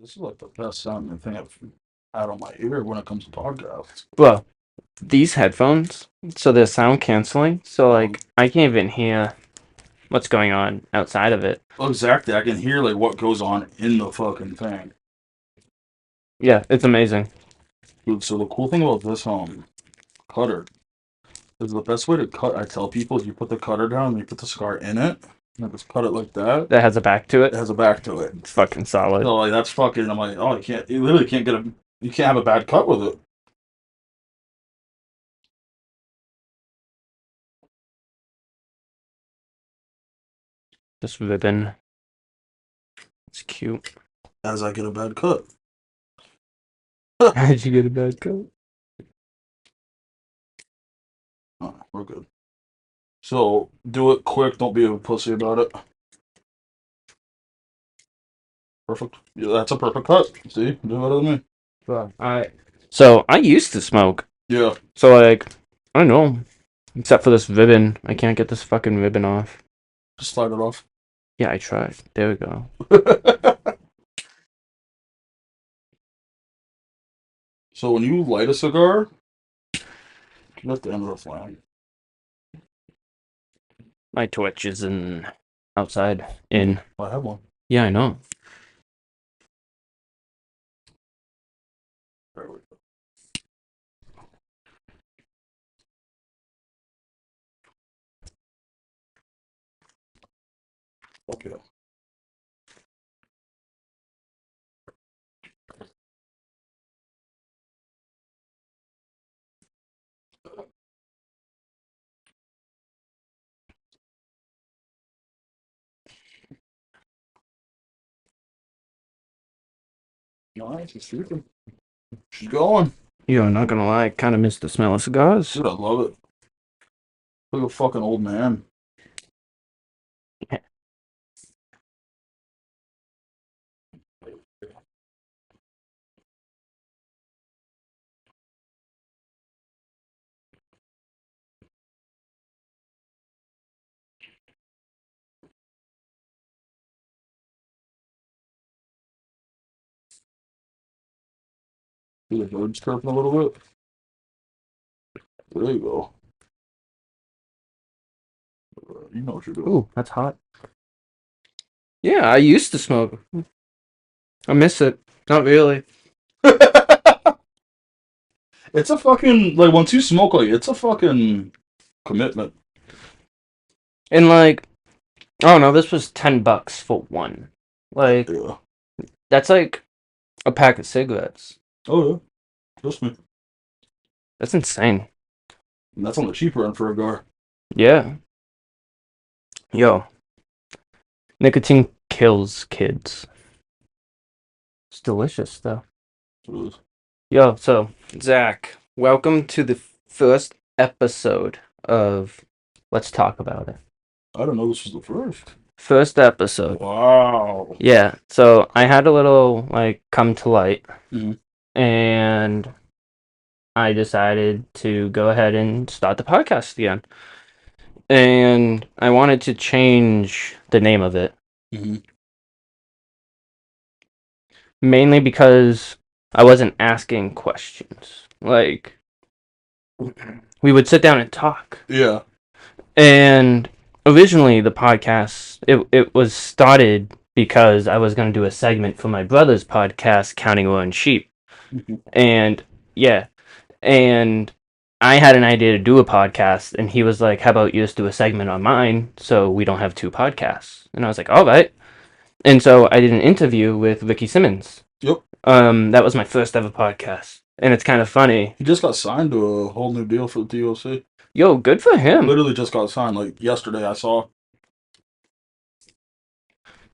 This is like the best sounding thing I've had on my ear when it comes to podcasts. Well, these headphones, so they're sound canceling, so Um, I can't even hear what's going on outside of it. exactly, I can hear like what goes on in the fucking thing. Yeah, it's amazing. Dude, so the cool thing about this cutter is the best way to cut. I tell people is you put the cutter down and you put the cigar in it, and just cut it like that. That has a back to It it. has a back to it. It's fucking solid. So like that's fucking. I'm like, oh, you literally can't you can't have a bad cut with it. This ribbon. It's cute. As I get a bad cut. How'd you get a bad cut? Oh, we're good. So do it quick. Don't be a pussy about it. Perfect. Yeah, that's a perfect cut. See, do better than me. Well, So I used to smoke. Yeah. So I don't know. Except for this ribbon, I can't get this fucking ribbon off. Just slide it off. Yeah, I tried. There we go. So when you light a cigar, you have the end of the flame. My torch is outside. In. I have one. Yeah, I know. There we go. Okay. Nice, she's shooting. She's going. Yo, I'm not gonna lie, I kind of miss the smell of cigars. Dude, I love it. Like a fucking old man. See the birds chirping a little bit. There you go. You know what you're doing. Ooh, that's hot. Yeah, I used to smoke. I miss it. Not really. It's a fucking like once you smoke like it's a fucking commitment. And oh no, this was $10 for one. Like, Yeah. that's like a pack of cigarettes. Oh yeah. Trust me. That's insane. And that's on the cheaper end for a gar. Yeah. Yo, nicotine kills kids. It's delicious though. It is. Yo, so Zach, welcome to the first episode of Let's Talk About It. I didn't know this was the first. First episode. Wow. Yeah, so I had a little come to light, Mhm. and I decided to go ahead and start the podcast again. And I wanted to change the name of it, Mhm. mainly because I wasn't asking questions. Like, we would sit down and talk. Yeah. And originally, the podcast, it was started because I was going to do a segment for my brother's podcast, Counting One Sheep. Mhm. And yeah, and I had an idea to do a podcast, and he was like, "How about you just do a segment on mine, so we don't have two podcasts?" And I was like, "All right." And so I did an interview with Ricky Simmons. Yep. That was my first ever podcast, and it's kind of funny. He just got signed to a whole new deal for the DOC. Yo, good for him. Literally just got signed like yesterday. I saw.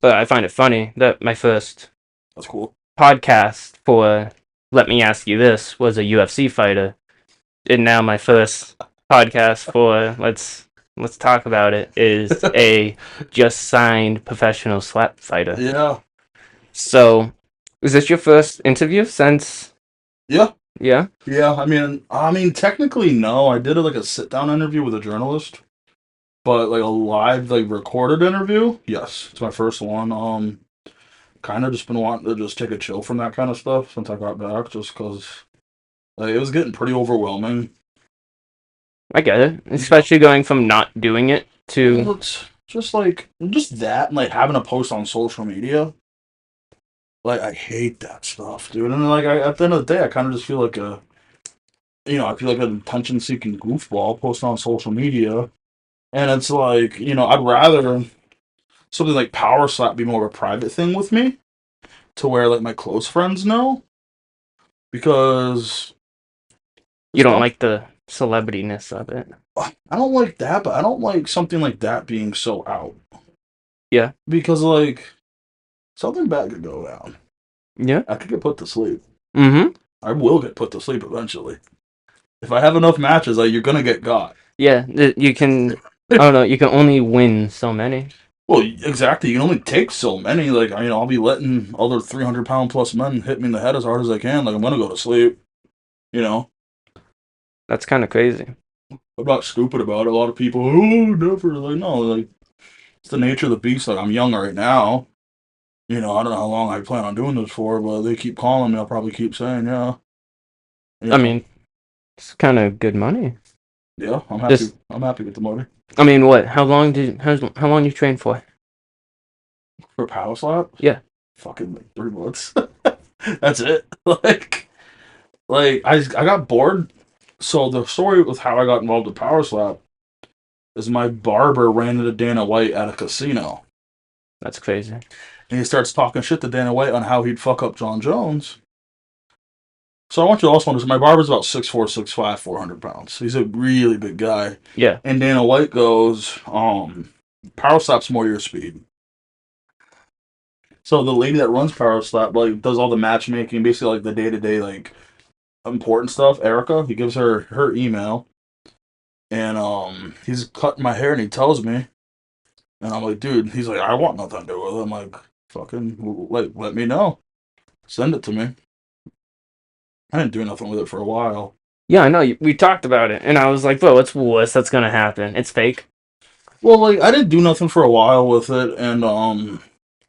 But I find it funny that my first That's cool. podcast for Let Me Ask You This was a UFC fighter, and now my first podcast for Let's Talk About It is a just signed professional slap fighter. Yeah. So, is this your first interview since? Yeah. Yeah. Yeah. I mean, technically no. I did like a sit down interview with a journalist, but like a live like recorded interview. Yes, it's my first one. kind of just been wanting to just take a chill from that kind of stuff since I got back, just because like it was getting pretty overwhelming. I get it, especially going from not doing it to. Well, it's just that, and like having a post on social media. Like I hate that stuff, dude. And then, like at the end of the day, I kind of just feel like I feel like an attention-seeking goofball posting on social media, and it's like, I'd rather something like Power Slap be more of a private thing with me, to where like my close friends know, because You it's don't not. like the celebrityness of it. I don't like that, but I don't like something like that being so out, Yeah. because like something bad could go down. Yeah. I could get put to sleep. Mm-hmm. I will get put to sleep eventually. If I have enough matches, like you're gonna get got. Yeah. You can. I don't know. You can only win so many. Well, exactly. You can only take so many. Like, I'll be letting other 300-pound plus men hit me in the head as hard as I can. Like, I'm gonna go to sleep. You know, That's kind of crazy. I'm not stupid about it. A lot of people, oh, never. Like, no, like it's the nature of the beast. Like, I'm young right now. I don't know how long I plan on doing this for, but they keep calling me. I'll probably keep saying, yeah. I mean, it's kind of good money. Yeah, I'm happy. Just, I'm happy with the money I mean, what? How long you train for? for Power Slap. Yeah. Fucking like 3 months. That's it. I got bored. So the story with how I got involved with Power Slap is my barber ran into Dana White at a casino. That's crazy. And he starts talking shit to Dana White on how he'd fuck up John Jones. So I want you to also understand, my barber's about 6'4", 6'5", 400 pounds. He's a really big guy. Yeah. And Dana White goes, Power Slap's more your speed. So the lady that runs Power Slap, like, does all the matchmaking, basically like the day-to-day, like, important stuff, Erica. He gives her email. And he's cutting my hair and he tells me, and I'm like, dude, he's like, I want nothing to do with it. I'm like, fucking, like, let me know. Send it to me. I didn't do nothing with it for a while. Yeah, I know. We talked about it, and I was like, "Bro, what's worse that's gonna happen? It's fake." Well, like, I didn't do nothing for a while with it, and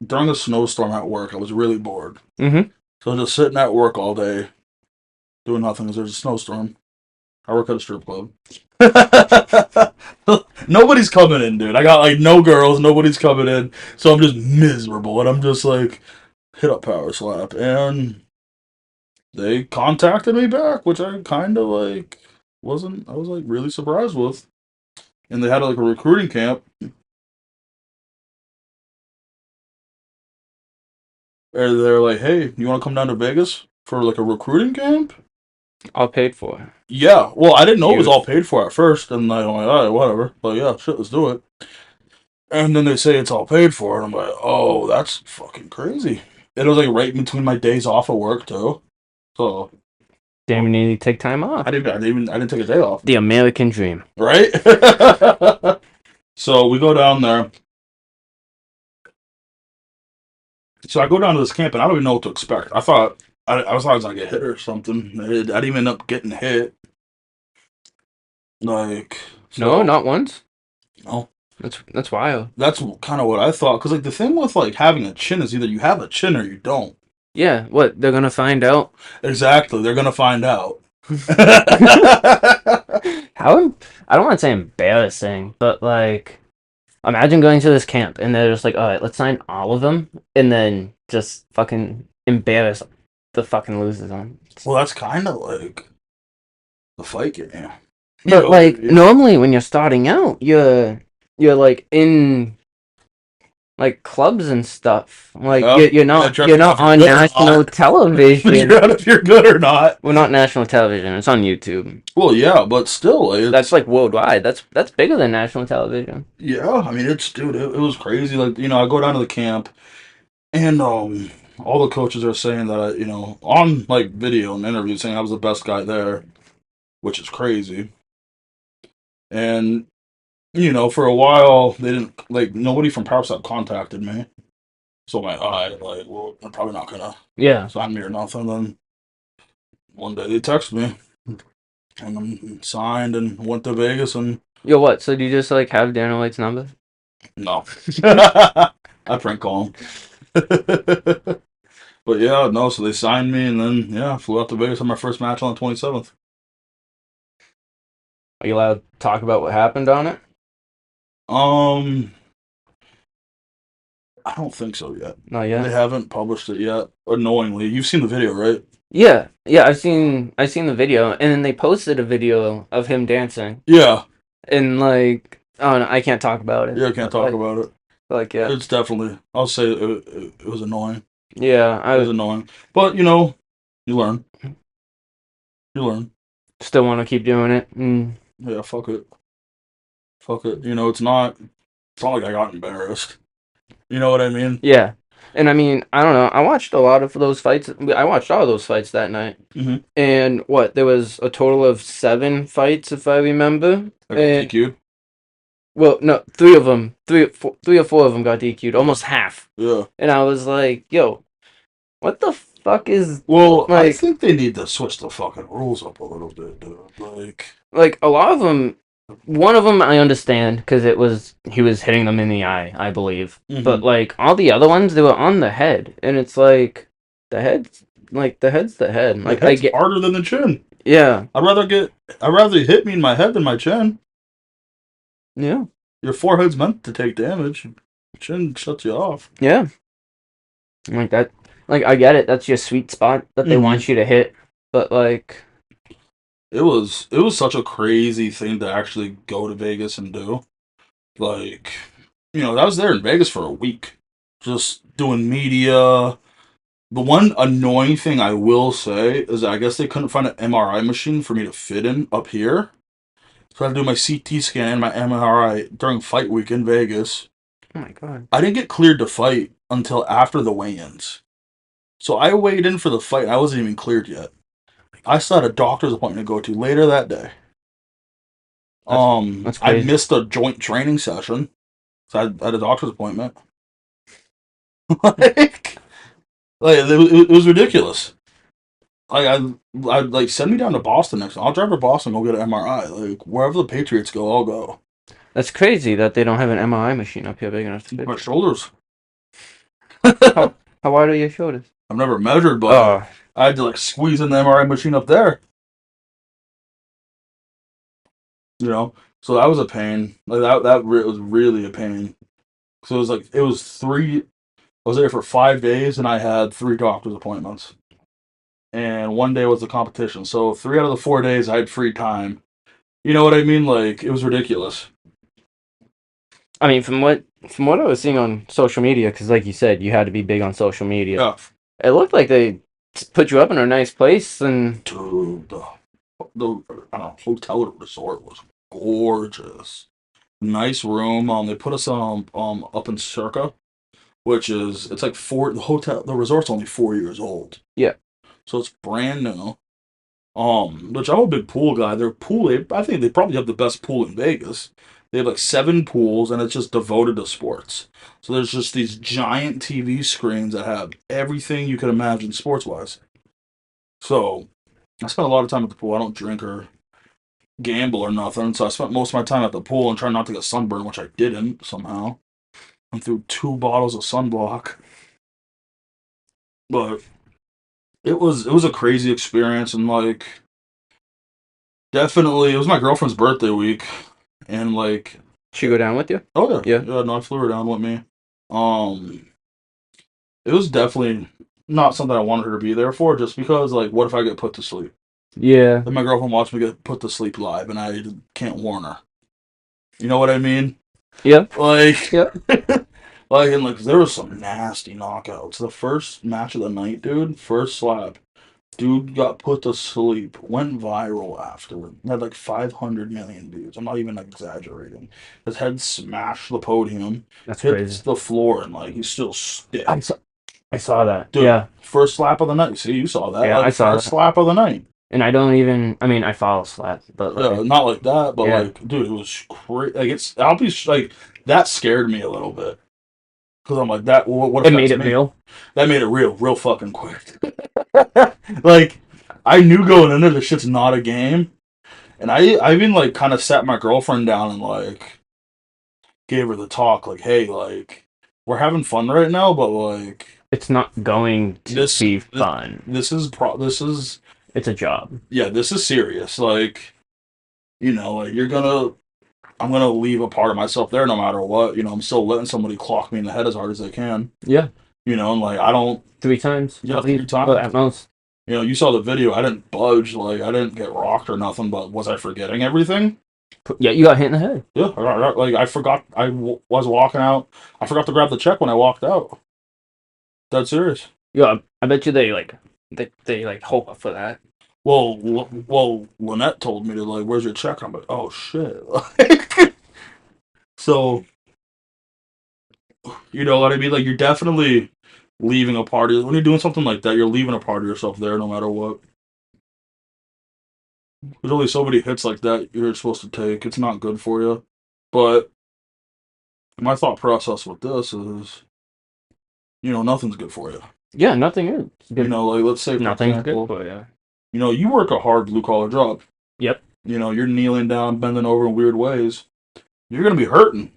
during a snowstorm at work, I was really bored. Mm-hmm. So I was just sitting at work all day, doing nothing because there's a snowstorm. I work at a strip club. Nobody's coming in, dude. I got like no girls, nobody's coming in, so I'm just miserable, and I'm just like, hit up Power Slap, and they contacted me back, which I kind of like wasn't. I was like really surprised with, and they had like a recruiting camp, and they're like, "Hey, you want to come down to Vegas for like a recruiting camp?" All paid for. Yeah. Well, I didn't know it was all Beautiful. paid for at first, and I'm like, all right, whatever. But yeah, shit, let's do it. And then they say it's all paid for, and I'm like, oh, that's fucking crazy. It was like right in between my days off of work too, so Damn, you need to take time off. I didn't take a day off. The American dream. Right? So we go down there. So I go down to this camp, and I don't even know what to expect. I was gonna get hit or something. I didn't even end up getting hit. Like, No, so not once. no, That's wild. that's kind of what I thought. Because like the thing with like having a chin is either you have a chin or you don't. Yeah. What? They're gonna find out. Exactly, they're gonna find out. How? I don't want to say embarrassing, but like, imagine going to this camp and they're just like, "All right, let's sign all of them," and then just fucking embarrass the fucking losers on. Well, that's kind of like the fight game. But like normally when you're starting out, you're like in like clubs and stuff. Like Yeah, you're not on national television. Figure out if you're good or not. Well, not national television. It's on YouTube. Well, yeah, but still, That's like worldwide. That's bigger than national television. yeah. I mean, dude, it was crazy. Like, I go down to the camp, and all the coaches are saying that on like video and interviews saying I was the best guy there, which is crazy. And for a while they didn't like nobody from PowerStop contacted me, so I'm like, all right, like, well, they're probably not gonna Yeah. sign me or nothing. Then one day they text me, and I'm signed and went to Vegas, and Yo, what? So do you just like have Daniel White's number? no, I prank call him. But yeah, no. So they signed me, and then yeah, flew out to Vegas on my first match on the 27th. Are you allowed to talk about what happened on it? Um, I don't think so yet. Not They yet. haven't published it yet. Annoyingly, you've seen the video, right? Yeah, yeah. I've seen the video, and then they posted a video of him dancing, Yeah, and like, oh, no, I can't talk about it. yeah. I can't But talk about it. yeah, It's definitely. I'll say it was annoying. yeah. It was I annoying, but you know, you learn. You learn. still want to keep doing it. Yeah, fuck it. Fuck it. You know, it's not. It's not like I got embarrassed. You know what I mean? Yeah, and I mean, I don't know. I watched a lot of those fights. I watched all those fights that night. Mm-hmm. And what? There was a total of 7 fights, if I remember. I got And DQ'd. well, no, three of them, three or four of them got DQ'd, almost half. Yeah. And I was like, "Yo, what the fuck is Well, I like?" think they need to switch the fucking rules up a little bit, dude. Like a lot of them. One of them I understand because he was hitting them in the eye, I believe. But Mhm. like all the other ones, they were on the head, and it's like the head's the head's the head. The Like I head's get, harder than the chin. yeah, I'd rather you hit me in my head than my chin. yeah, Your forehead's meant to take damage. Chin shuts you off. yeah. Like that. Like I get it. That's your sweet spot that they want you to hit. But like, It was such a crazy thing to actually go to Vegas and do. Like, I was there in Vegas for a week, just doing media. The one annoying thing I will say is that I guess they couldn't find an MRI machine for me to fit in up here. So I had to do my CT scan and my MRI during fight week in Vegas. oh my god, I didn't get cleared to fight until after the weigh-ins. So I weighed in for the fight. I wasn't even cleared yet. I still had a doctor's appointment to go to later that day. that's that's I crazy. missed a joint training session. So I had a doctor's appointment. like, it was ridiculous. Like I like send me down to Boston next time. I'll drive to Boston and go get an MRI. Like wherever the Patriots go, I'll go. That's crazy that they don't have an MRI machine up here big enough to fit My you. shoulders. How wide are your shoulders? I've never measured, but Oh, I had to like squeeze in the MRI machine up there. You know, so that was a pain. Like was really a pain. So it was 3. I was there for 5 days, and I had 3 doctor's appointments, and one day was the competition. So 3 out of the 4 days, I had free time. You know what I mean? Like it was ridiculous. I mean, from what I was seeing on social media, because like you said, you had to be big on social media. Yeah, It looked like they put you up in a nice place, and dude, the hotel resort was gorgeous. Nice room. They put us up in Circa, which is it's like the resort's only 4 years old. yeah, So it's brand new. Which I'm a big pool guy. I think they probably have the best pool in Vegas. They have like 7 pools, and it's just devoted to sports. So there's just these giant TV screens that have everything you could imagine sports wise. So I spent a lot of time at the pool. I don't drink or gamble or nothing, so I spent most of my time at the pool and trying not to get sunburned, which I didn't somehow. I threw 2 bottles of sunblock, but it was a crazy experience, and like definitely it was my girlfriend's birthday week, and like she go down with you. oh yeah, Yeah, yeah, no, I flew her down with me. Um, it was definitely not something I wanted her to be there for, just because like what if I get put to sleep? yeah, Then my girlfriend watched me get put to sleep live, and I can't warn her. You know what I mean? yeah, Like, yeah. and like there was some nasty knockouts. The first match of the night, dude, first slap, dude got put to sleep, went viral afterward. Had like 500 million views. I'm not even exaggerating. His head smashed the podium, That's hits crazy. the floor, and like he's still I stiff. saw, I saw that. Dude, Yeah, first slap of the night. See, you saw that. yeah, I Like saw first that. slap of the night. And I don't even. I mean, I follow Slap, but Yeah, like, not like that, but yeah, like, dude, it was crazy. Like I'll be like, that scared me a little bit. Because I'm like, what if it made that's it me? real. That made it real fucking quick. Like, I knew going into this shit's not a game. And I even, like, kind of sat my girlfriend down and, like, gave her the talk, like, hey, like, we're having fun right now, but like It's not going to this be this fun. this is It's a job. yeah, this is serious. Like, like I'm gonna leave a part of myself there no matter what. I'm still letting somebody clock me in the head as hard as they can. Yeah. And like I don't, 3 times yeah, at three least, well, times. at most. You saw the video. I didn't budge. Like I didn't get rocked or nothing. But was I forgetting everything? Yeah, you got hit in the head. Yeah, like I forgot. Was walking out. I forgot to grab the check when I walked out. That's serious. Yeah, I bet you they like hope for that. Well, Lynette told me to like, "Where's your check?" I'm like, "Oh shit!" So you know what I mean? Like you're definitely leaving a part of when you're doing something like that. You're leaving a part of yourself there, no matter what. There's only so many hits like that you're supposed to take. It's not good for you. But my thought process with this is, nothing's good for you. Yeah, nothing is good. Like let's say for Nothing's good example, for you. you work a hard blue collar job. Yep. You're kneeling down, bending over in weird ways. You're gonna be hurting,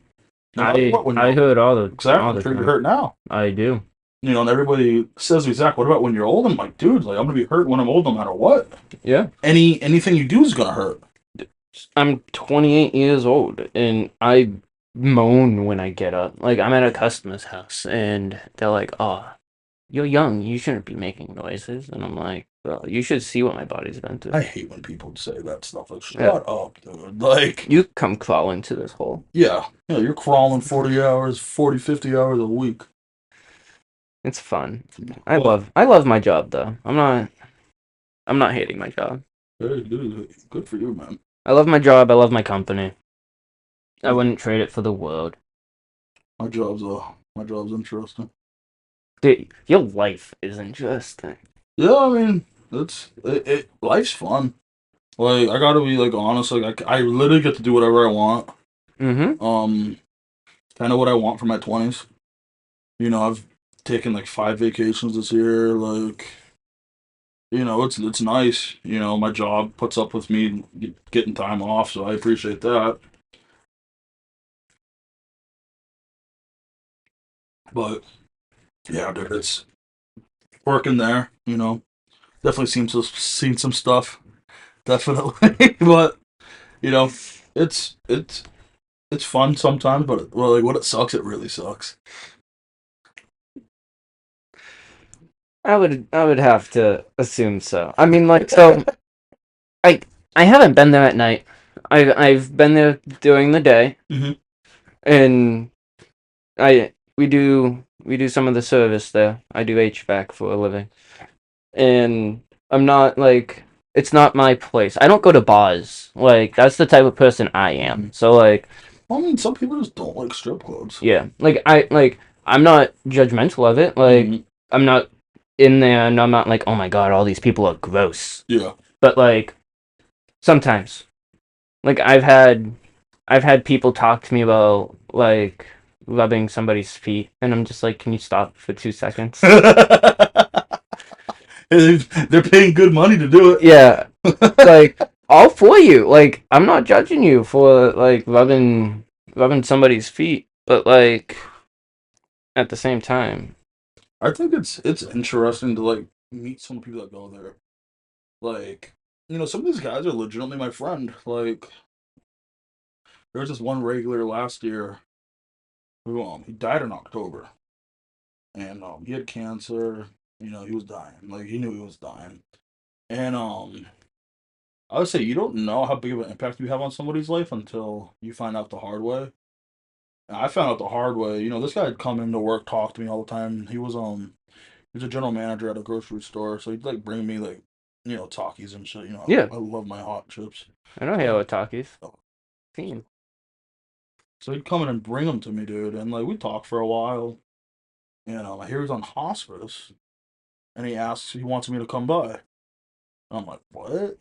no matter I what. When I you're heard exactly, all I'm the sure you're time. hurt now. I do. And everybody says to me, Zach, what about when you're old? I'm like, dude, like I'm gonna be hurt when I'm old, no matter what. Yeah. Anything you do is gonna hurt. I'm 28 years old and I moan when I get up. Like I'm at a customer's house and they're like, "Oh, you're young. You shouldn't be making noises." And I'm like, "Well, you should see what my body's been through." I hate when people say that stuff. Like, Yeah. shut up, dude. Like, You come crawling to this hole. yeah, you're crawling 40 hours, 40, 50 hours a week. It's fun. But I love my job though. I'm not hating my job. hey, dude, good for you, man. I love my job. I love my company. I wouldn't trade it for the world. My job's interesting. Dude, your life is interesting. Yeah, I mean, life's fun. Like, I gotta be like honest. Like, I literally get to do whatever I want. Mm-hmm. Um, kind of what I want for my 20s. I've taken like 5 vacations this year. Like, it's nice. My job puts up with me getting time off, so I appreciate that. But yeah, dude, it's working there. Definitely seen some stuff. Definitely, but you know, it's it's fun sometimes. But well, like when it sucks, it really sucks. I would have to assume so. I mean, like, so I I haven't been there at night. I've been there during the day, Hmm. and we do some of the service there. I do HVAC for a living, and I'm not like it's not my place. I don't go to bars. Like that's the type of person I am. So like I mean, some people just don't like strip clubs. yeah, I'm not judgmental of it. Like Hmm. I'm not in there and I'm not like, oh my god, all these people are gross. Yeah. But like sometimes, like I've had people talk to me about like rubbing somebody's feet, and I'm just like, can you stop for 2 seconds? They're paying good money to do it. Yeah, like all for you. Like I'm not judging you for like rubbing somebody's feet, but like at the same time, I think it's interesting to like meet some people that go there. Like, some of these guys are legitimately my friend. Like, there was this one regular last year who he died in October, and he had cancer. He was dying. Like he knew he was dying, and I would say you don't know how big of an impact you have on somebody's life until you find out the hard way. And I found out the hard way. This guy had come into work, talk to me all the time. He was a general manager at a grocery store, so he'd like bring me like, Takis and shit. yeah, I love my hot chips. I know Halo Takis. So Fiend. so he'd come in and bring them to me, dude, and like we talked for a while. I hear he's on hospice, and he wants me to come by. I'm like, what?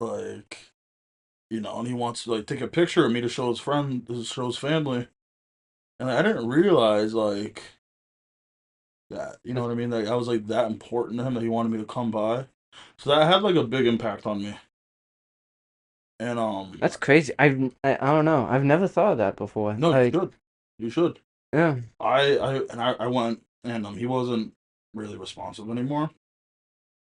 Like, and he wants to like take a picture of me to show his friend, to show his family, and I didn't realize like that. You know what I mean? Like I was like that important to him that he wanted me to come by. So that had like a big impact on me. And That's crazy. I don't know. I've never thought of that before. no, you Like should, you should. Yeah. I went and he wasn't really responsive anymore,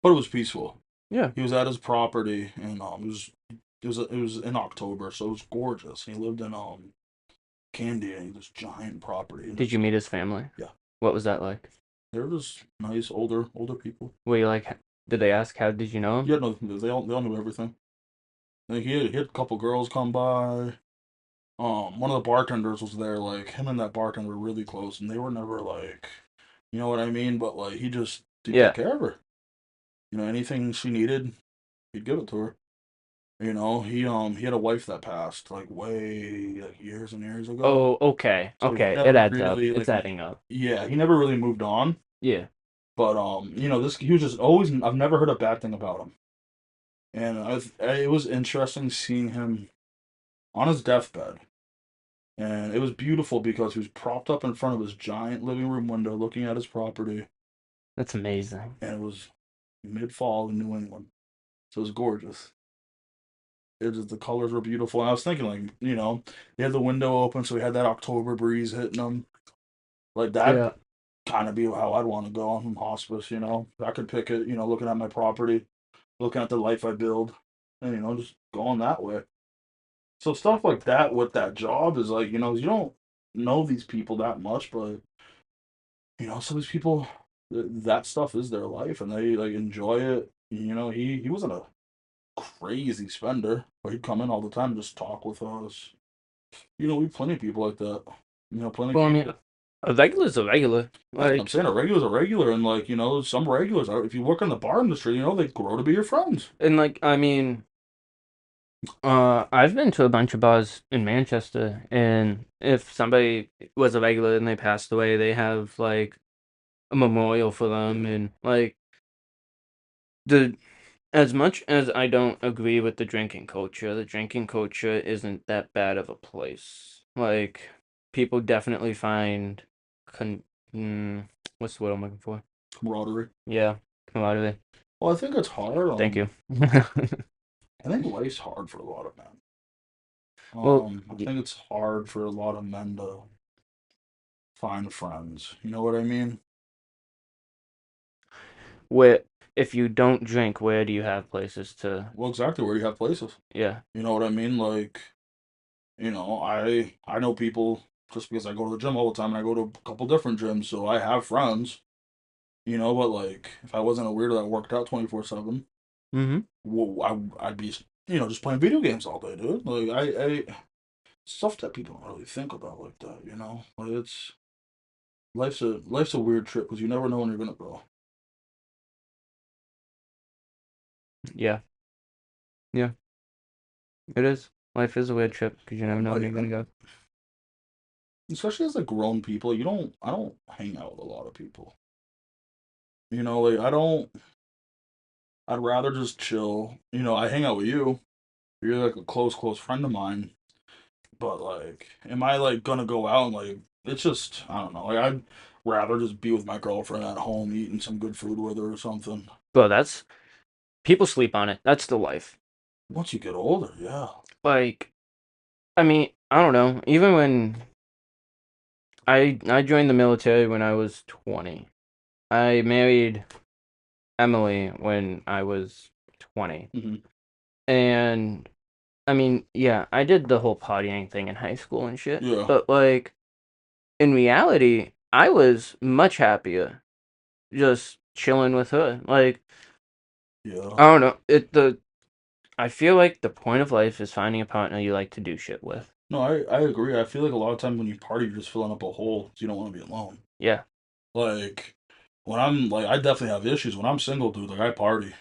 but it was peaceful. Yeah. He was at his property and it was in October, so it was gorgeous. He lived in Candy, and this giant property, and Did you just meet his family? yeah, What was that like? they're just nice older people. Were you like, did they ask how did you know him? Yeah, no, they all knew everything. Like he had a couple girls come by. One of the bartenders was there. Like him and that bartender were really close, and they were never like, you know what I mean. But like he'd take Yeah. care of her. Anything she needed, he'd give it to her. He had a wife that passed like way like years and years ago. Oh, okay. So he Okay. It never adds up. really It's like adding up. yeah, he never really moved on. Yeah. But this he was just always. I've never heard a bad thing about him, and it was interesting seeing him on his deathbed, and it was beautiful because he was propped up in front of his giant living room window, looking at his property, That's amazing. and it was mid fall in New England, so it was gorgeous. The colors were beautiful, and I was thinking like he had the window open, so he had that October breeze hitting him, like that. Yeah. Kind of be how I'd want to go on hospice. I could pick it. Looking at my property, looking at the life I build, and just going that way. So stuff like that with that job is like you don't know these people that much, but some of these people that stuff is their life and they like enjoy it. He wasn't a crazy spender, but he'd come in all the time and just talk with us. We have plenty of people like that. Plenty of Well, I mean, people. a regular's a regular. That's what I'm Like, saying. A regular's a regular, and like some regulars are. If you work in the bar industry, they grow to be your friends. and like, I mean, I've been to a bunch of bars in Manchester, and if somebody was a regular and they passed away, they have like a memorial for them, and like the as much as I don't agree with the drinking culture isn't that bad of a place. Like, people definitely find con what's the word I'm looking for? Camaraderie. Yeah, camaraderie. Well, I think it's hard. Thank you. I think life's hard for a lot of men. Well, I think it's hard for a lot of men to find friends. You know what I mean? where if you don't drink, where do you have places to? Well, exactly where you have places. Yeah. You know what I mean? Like, I know people just because I go to the gym all the time and I go to a couple different gyms, so I have friends. But like if I wasn't a weirdo that worked out 24/7, Mm-hmm. well, I'd be just playing video games all day, dude. Like I stuff that people don't really think about like that. Like it's life's a weird trip because you never know when you're gonna go. Yeah. Yeah. It is. Life is a weird trip because you never know when Like you're gonna go. especially as like grown people, I don't hang out with a lot of people. Like I don't. I'd rather just chill. I hang out with you. You're like a close friend of mine. But like, am I like gonna go out and like? It's just I don't know. Like I'd rather just be with my girlfriend at home, eating some good food with her or something. But that's people sleep on it. That's the life. Once you get older, yeah, Like, I mean, I don't know. Even when I joined the military when I was 20. I married Emily when I was 20. hmm And I mean, yeah, I did the whole partying thing in high school and shit. yeah, But like in reality, I was much happier just chilling with her. Like, yeah. I don't know. I feel like the point of life is finding a partner you like to do shit with. No, I agree. I feel like a lot of times when you party, you're just filling up a hole. So you don't want to be alone. Yeah. Like when I'm like, I definitely have issues when I'm single, dude. Like I party,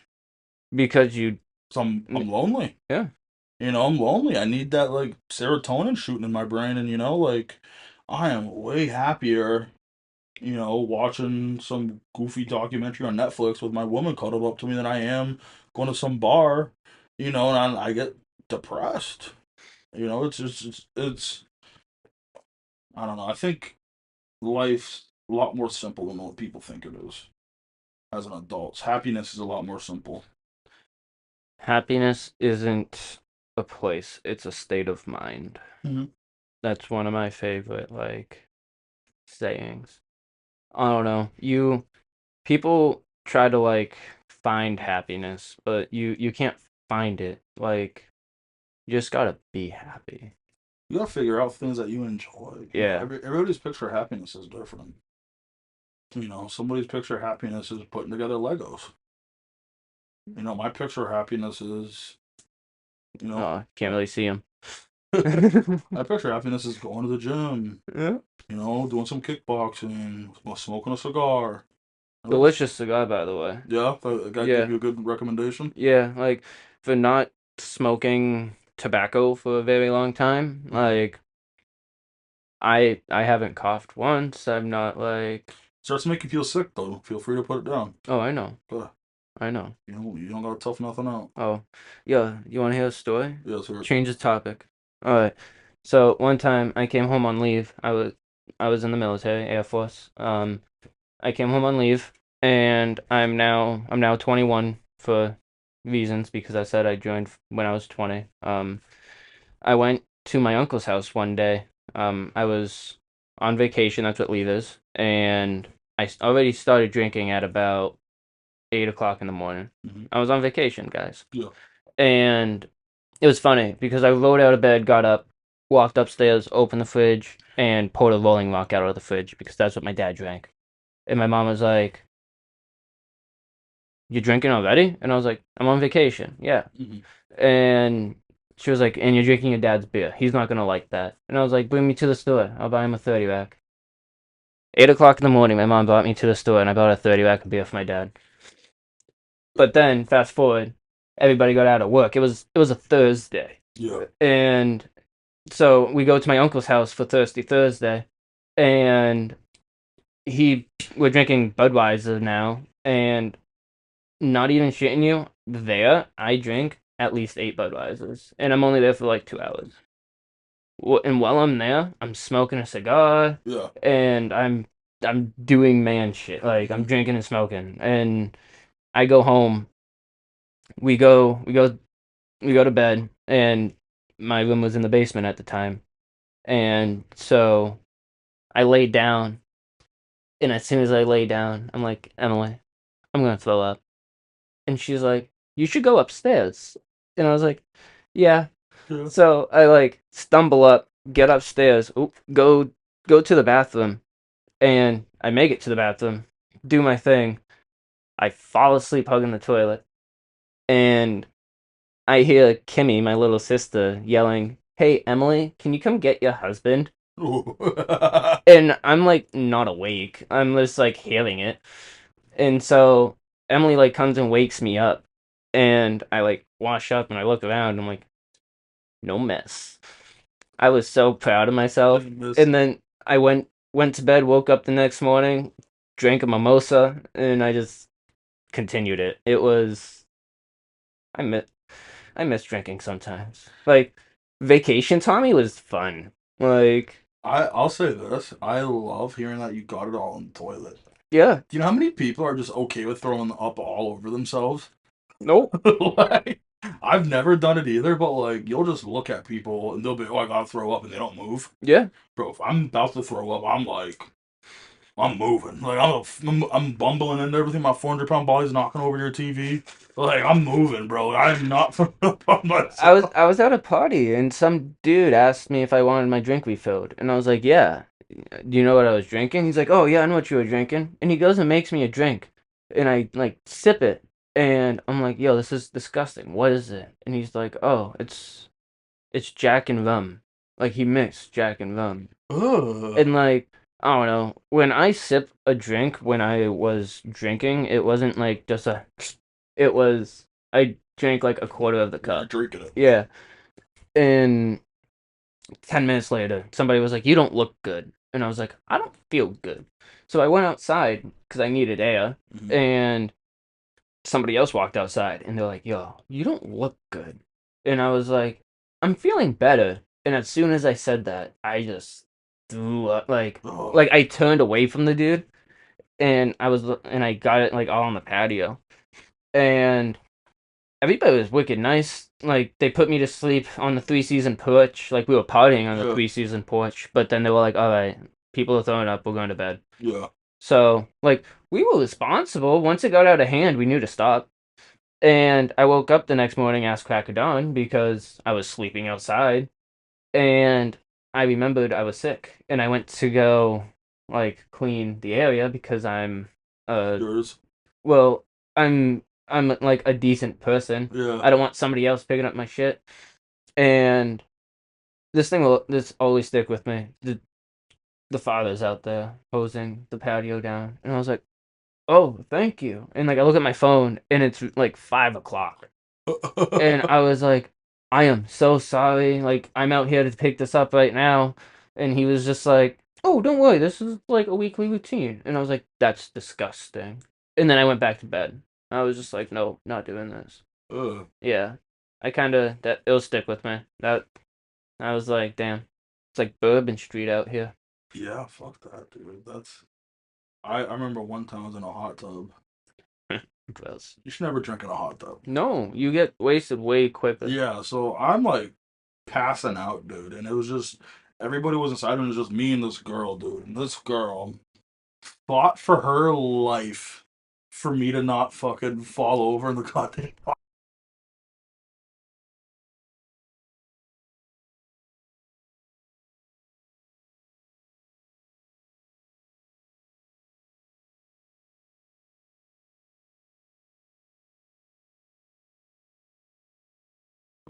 Because you so I'm lonely. yeah. I'm lonely. I need that like serotonin shooting in my brain, and like I am way happier watching some goofy documentary on Netflix with my woman cuddled up to me than I am going to some bar, and I get depressed. It's just, it's I don't know. I think life's a lot more simple than what people think it is as an adult. Happiness is a lot more simple. Happiness isn't a place, it's a state of mind. hmm That's one of my favorite, like. sayings. I don't know. People try to like find happiness, but you can't find it. Like you just gotta be happy. You gotta figure out things that you enjoy. Yeah. Everybody's picture of happiness is different. Somebody's picture of happiness is putting together Legos. My picture of happiness is, you know, Oh, can't really see him. my picture of happiness is going to the gym, Yeah. doing some kickboxing, smoking a cigar. Delicious cigar, by the way. Yeah, I gotta give Yeah. you a good recommendation. Yeah, like for not smoking tobacco for a very long time, like I haven't coughed once. I'm not like, Starts to make you feel sick though. Feel free to put it down. oh, I know. But I know. you don't gotta tough nothing out. Oh, yeah, you want to hear a story? Yeah, sir. Change the topic. All right. So one time I came home on leave. I was in the military, Air Force. I came home on leave, and I'm now 21 for reasons because I said I joined when I was 20. I went to my uncle's house one day. I was on vacation. That's what leave is, and already started drinking at about 8 o'clock in the morning. Mm-hmm. I was on vacation, guys, Yeah. and it was funny because I rolled out of bed, got up, walked upstairs, opened the fridge, and pulled a Rolling Rock out of the fridge because that's what my dad drank. And my mom was like, "You drinking already?" And I was like, "I'm on vacation." Yeah. Mm-hmm. And she was like, "And you're drinking your dad's beer. He's not gonna like that." And I was like, "Bring me to the store. I'll buy him a 30 rack." 8 o'clock in the morning, my mom brought me to the store and I bought a 30 rack of beer for my dad. But then, fast forward, everybody got out of work. It was a Thursday. Yeah. And so we go to my uncle's house for Thirsty Thursday, and we're drinking Budweiser now, and not even shitting you, there I drink at least 8 Budweisers, and I'm only there for like 2 hours. And while I'm there, I'm smoking a cigar, Yeah. and I'm doing man shit. Like I'm drinking and smoking, and I go home. We go to bed, and my room was in the basement at the time, and so I laid down, and as soon as I lay down, I'm like, Emily, I'm gonna throw up. And she's like, you should go upstairs. And I was like, yeah. Yeah. So I like stumble up, get upstairs, go to the bathroom, and I make it to the bathroom, do my thing. I fall asleep hugging the toilet, and I hear Kimmy, my little sister, yelling, "Hey Emily, can you come get your husband?" And I'm like not awake. I'm just like hearing it. And so Emily like comes and wakes me up, and I like wash up and I look around and I'm like, no mess. I was so proud of myself. And then I went to bed, woke up the next morning, drank a mimosa, and I just continued it. It was I miss I miss drinking sometimes. Like vacation Tommy was fun. Like I'll say this. I love hearing that you got it all in the toilet. yeah. Do you know how many people are just okay with throwing up all over themselves? Nope. Like, I've never done it either, but like you'll just look at people and they'll be, "Oh, I gotta throw up," and they don't move. Yeah. Bro, if I'm about to throw up, I'm like, I'm moving. Like I'm bumbling into everything. My 400-pound body's knocking over your TV. Like I'm moving, bro. I'm not throwing up on myself. I was at a party and some dude asked me if I wanted my drink refilled, and I was like, "Yeah." Do you know what I was drinking? He's like, "Oh yeah, I know what you were drinking." And he goes and makes me a drink, and I like sip it, and I'm like, "Yo, this is disgusting. What is it?" And he's like, "Oh, it's Jack and rum." Like he mixed Jack and rum, Ugh. and like I don't know. When I sip a drink when I was drinking, it wasn't like just a. It was I drank like a quarter of the You're cup. drinking it. Yeah, and 10 minutes later, somebody was like, "You don't look good," and I was like, "I don't feel good." So I went outside because I needed air, Mhm. and somebody else walked outside, and they're like, "Yo, you don't look good," and I was like, "I'm feeling better." And as soon as I said that, I just threw up. Oh. Like I turned away from the dude, and I got it like all on the patio, and everybody was wicked nice. Like they put me to sleep on the 3 season porch. Like we were partying on the Yeah. 3 season porch. But then they were like, "All right, people are throwing up, we're going to bed. Yeah. So, like, we were responsible. Once it got out of hand, we knew to stop. And I woke up the next morning, asked crack of dawn, because I was sleeping outside. And I remembered I was sick. And I went to go, like, clean the area because Yours. well, I'm like a decent person. Yeah. I don't want somebody else picking up my shit. And this always stick with me. The father's out there hosing the patio down, and I was like, "Oh, thank you." And like I look at my phone, and it's like 5 o'clock, and I was like, "I am so sorry. Like I'm out here to pick this up right now," and he was just like, "Oh, don't worry. This is like a weekly routine," and I was like, "That's disgusting." And then I went back to bed. I was just like, "No, not doing this." Ugh. Yeah, I kind of that it'll stick with me. That I was like, "Damn, it's like Bourbon Street out here." Yeah, fuck that, dude. I remember one time I was in a hot tub. Gross. You should never drink in a hot tub. No, you get wasted way quicker. Yeah, so I'm like passing out, dude, and it was just everybody was inside and it was just me and this girl, dude. And this girl fought for her life for me to not fucking fall over in the goddamn.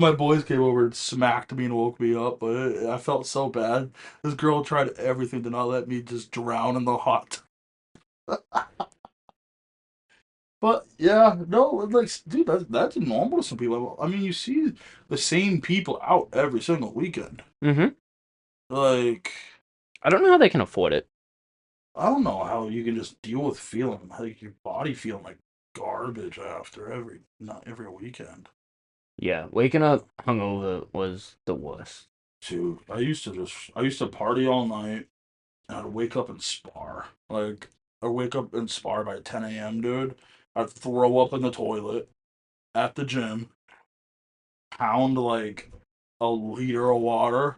My boys came over and smacked me and woke me up, but I felt so bad. This girl tried everything to not let me just drown in the hot. But yeah, no, like, dude, that's normal to some people. I mean, you see the same people out every single weekend. Mm-hmm. Like, I don't know how they can afford it. I don't know how you can just deal with feeling like your body feeling like garbage after not every weekend. Yeah, waking up hungover was the worst. Dude, I used to party all night and I'd wake up and spar. Like, I'd wake up and spar by 10 a.m., dude. I'd throw up in the toilet at the gym, pound like a liter of water,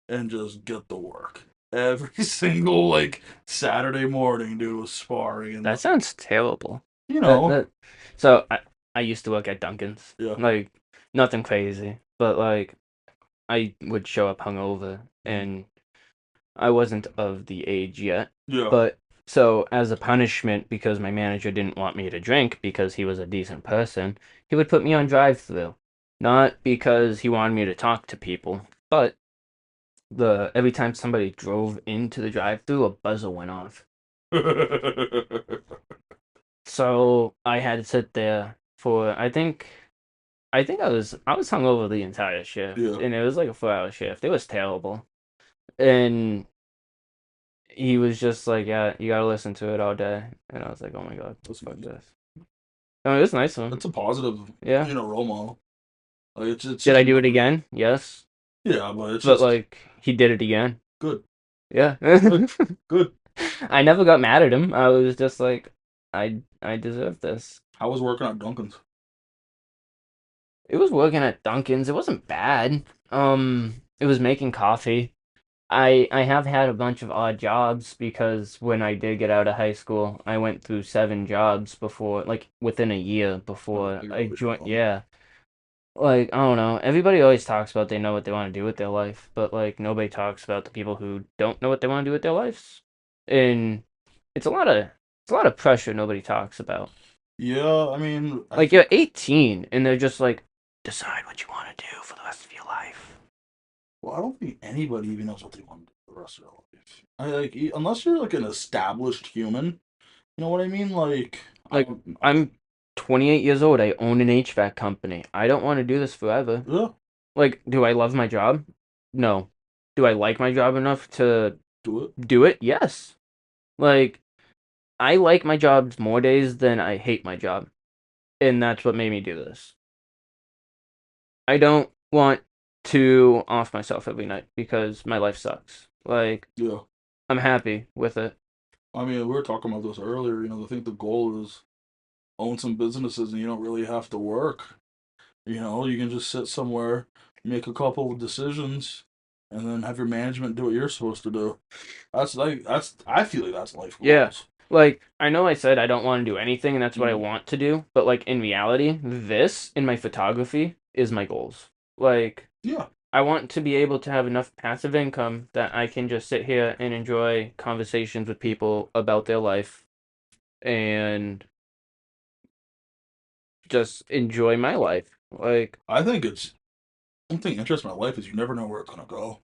and just get to work. Every single like Saturday morning, dude, was sparring and That sounds terrible. you That know, that. So I used to work at Dunkin's. yeah, Like nothing crazy, but like I would show up hungover, mm, and I wasn't of the age yet. yeah. But so as a punishment, because my manager didn't want me to drink because he was a decent person, he would put me on drive-through. Not because he wanted me to talk to people, but the every time somebody drove into the drive-through, a buzzer went off. So I had to sit there for I think I was hungover the entire shift, Yeah, and it was like a 4 hour shift. It was terrible. And he was just like, "Yeah, you gotta listen to it all day." And I was like, "Oh my god, that's fuck nice. this." I mean, it was nice of him. That's a positive, Yeah. role model. Like it's Did just I do it again? Yes. yeah, but it's But just like he did it again. good, Yeah. good, good. I never got mad at him. I was just like, I deserve this. I was working at Dunkin's. It was working at Dunkin's. It wasn't bad. It was making coffee. I have had a bunch of odd jobs because when I did get out of high school, I went through 7 jobs before, like within a year Oh, before you're I always joined. wrong. Yeah, like I don't know. Everybody always talks about they know what they want to do with their life, but like nobody talks about the people who don't know what they want to do with their lives. And it's a lot of it's a lot of pressure nobody talks about. Yeah, I mean, Like you're 18 and they're just like, decide what you want to do for the rest of your life. well, I don't think anybody even knows what they want to do for the rest of their life. I like unless you're like an established human. You know what I mean? Like, I Like don't. I'm 28 years old. I own an HVAC company. I don't want to do this forever. Yeah, Like, do I love my job? No. Do I like my job enough to do it. do it? Yes. Like, I like my job more days than I hate my job. And that's what made me do this. I don't want to off myself every night because my life sucks. Like, Yeah. I'm happy with it. I mean, we were talking about this earlier. I think the goal is own some businesses and you don't really have to work. You can just sit somewhere, make a couple of decisions, and then have your management do what you're supposed to do. That's I feel like that's life Yeah. goals. Like, I know I said I don't want to do anything and that's what I Mm. want to do, but like in reality, this in my photography is my goals. Like, Yeah, I want to be able to have enough passive income that I can just sit here and enjoy conversations with people about their life and just enjoy my life. Like, I think it's one thing interesting about life is you never know where it's gonna go.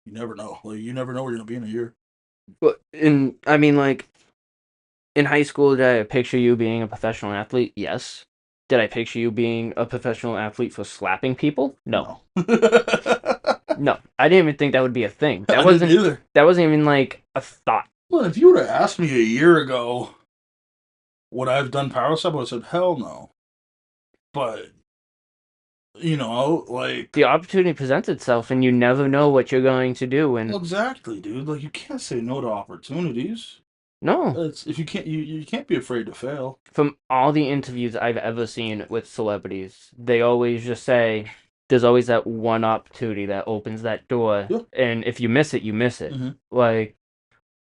You never know. Like you never know where you're gonna be in a year. but I mean, like, in high school, did I picture you being a professional athlete? Yes. Did I picture you being a professional athlete for slapping people? No. No. No. I didn't even think that would be a thing. I didn't either. That wasn't even like a thought. Well, if you would have asked me a year ago would I have done power step, I would have said hell no. But like The opportunity presents itself and you never know what you're going to do and exactly, dude. Like you can't say no to opportunities. no. It's if you can't you can't be afraid to fail. From all the interviews I've ever seen with celebrities, they always just say there's always that one opportunity that opens that door, Yeah. and if you miss it, you miss it. Hmm. Like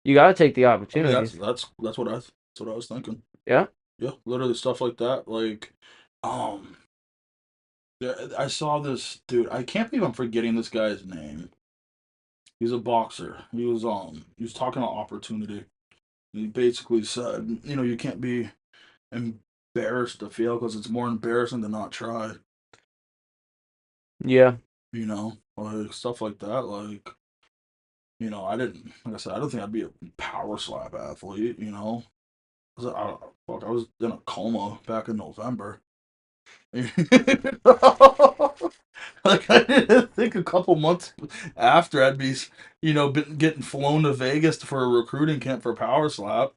you gotta take the I mean opportunities. that's what I was thinking. Yeah, Yeah, literally stuff like that. Like, um, I saw this dude. I can't believe I'm forgetting this guy's name. He's a boxer. He was talking about opportunity. He basically said, you can't be embarrassed to fail because it's more embarrassing to not try. yeah, Like stuff like that. Like, I didn't, like I said, I don't think I'd be a power slap athlete. 'Cause I was in a coma back in November. Like I didn't think a couple months after I'd be, been getting flown to Vegas for a recruiting camp for Power Slap.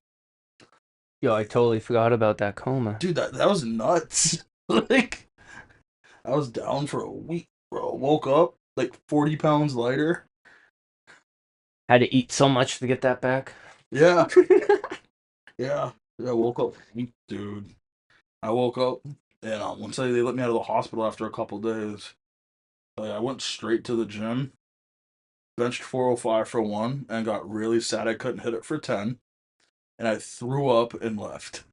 yo, I totally forgot about that coma. Dude, that was nuts. Like I was down for a week, bro. Woke up like 40 pounds lighter. Had to eat so much to get that back. Yeah, yeah, yeah. Woke up, dude. I woke up and once they let me out of the hospital after a couple days, I went straight to the gym, benched 405 for one, and got really sad I couldn't hit it for 10. And I threw up and left.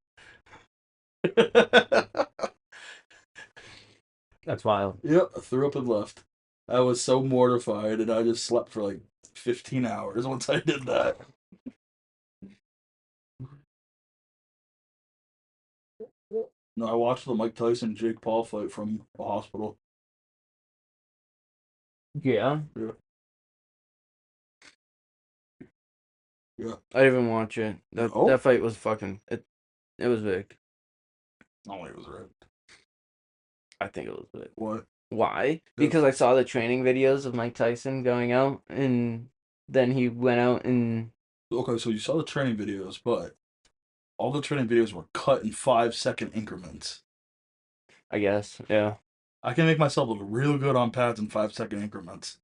That's wild. Yep, I threw up and left. I was so mortified, and I just slept for like 15 hours once I did that. No, I watched the Mike Tyson Jake Paul fight from the hospital. Yeah, Yeah, yeah. I didn't even watch it. No, That fight was fucking. It was big. no, it was right. I think it was big. What? Why? Yeah. Because I saw the training videos of Mike Tyson going out, and then he went out and Okay, so you saw the training videos, but all the training videos were cut in 5-second increments. I guess, yeah. I can make myself look real good on pads in 5-second increments.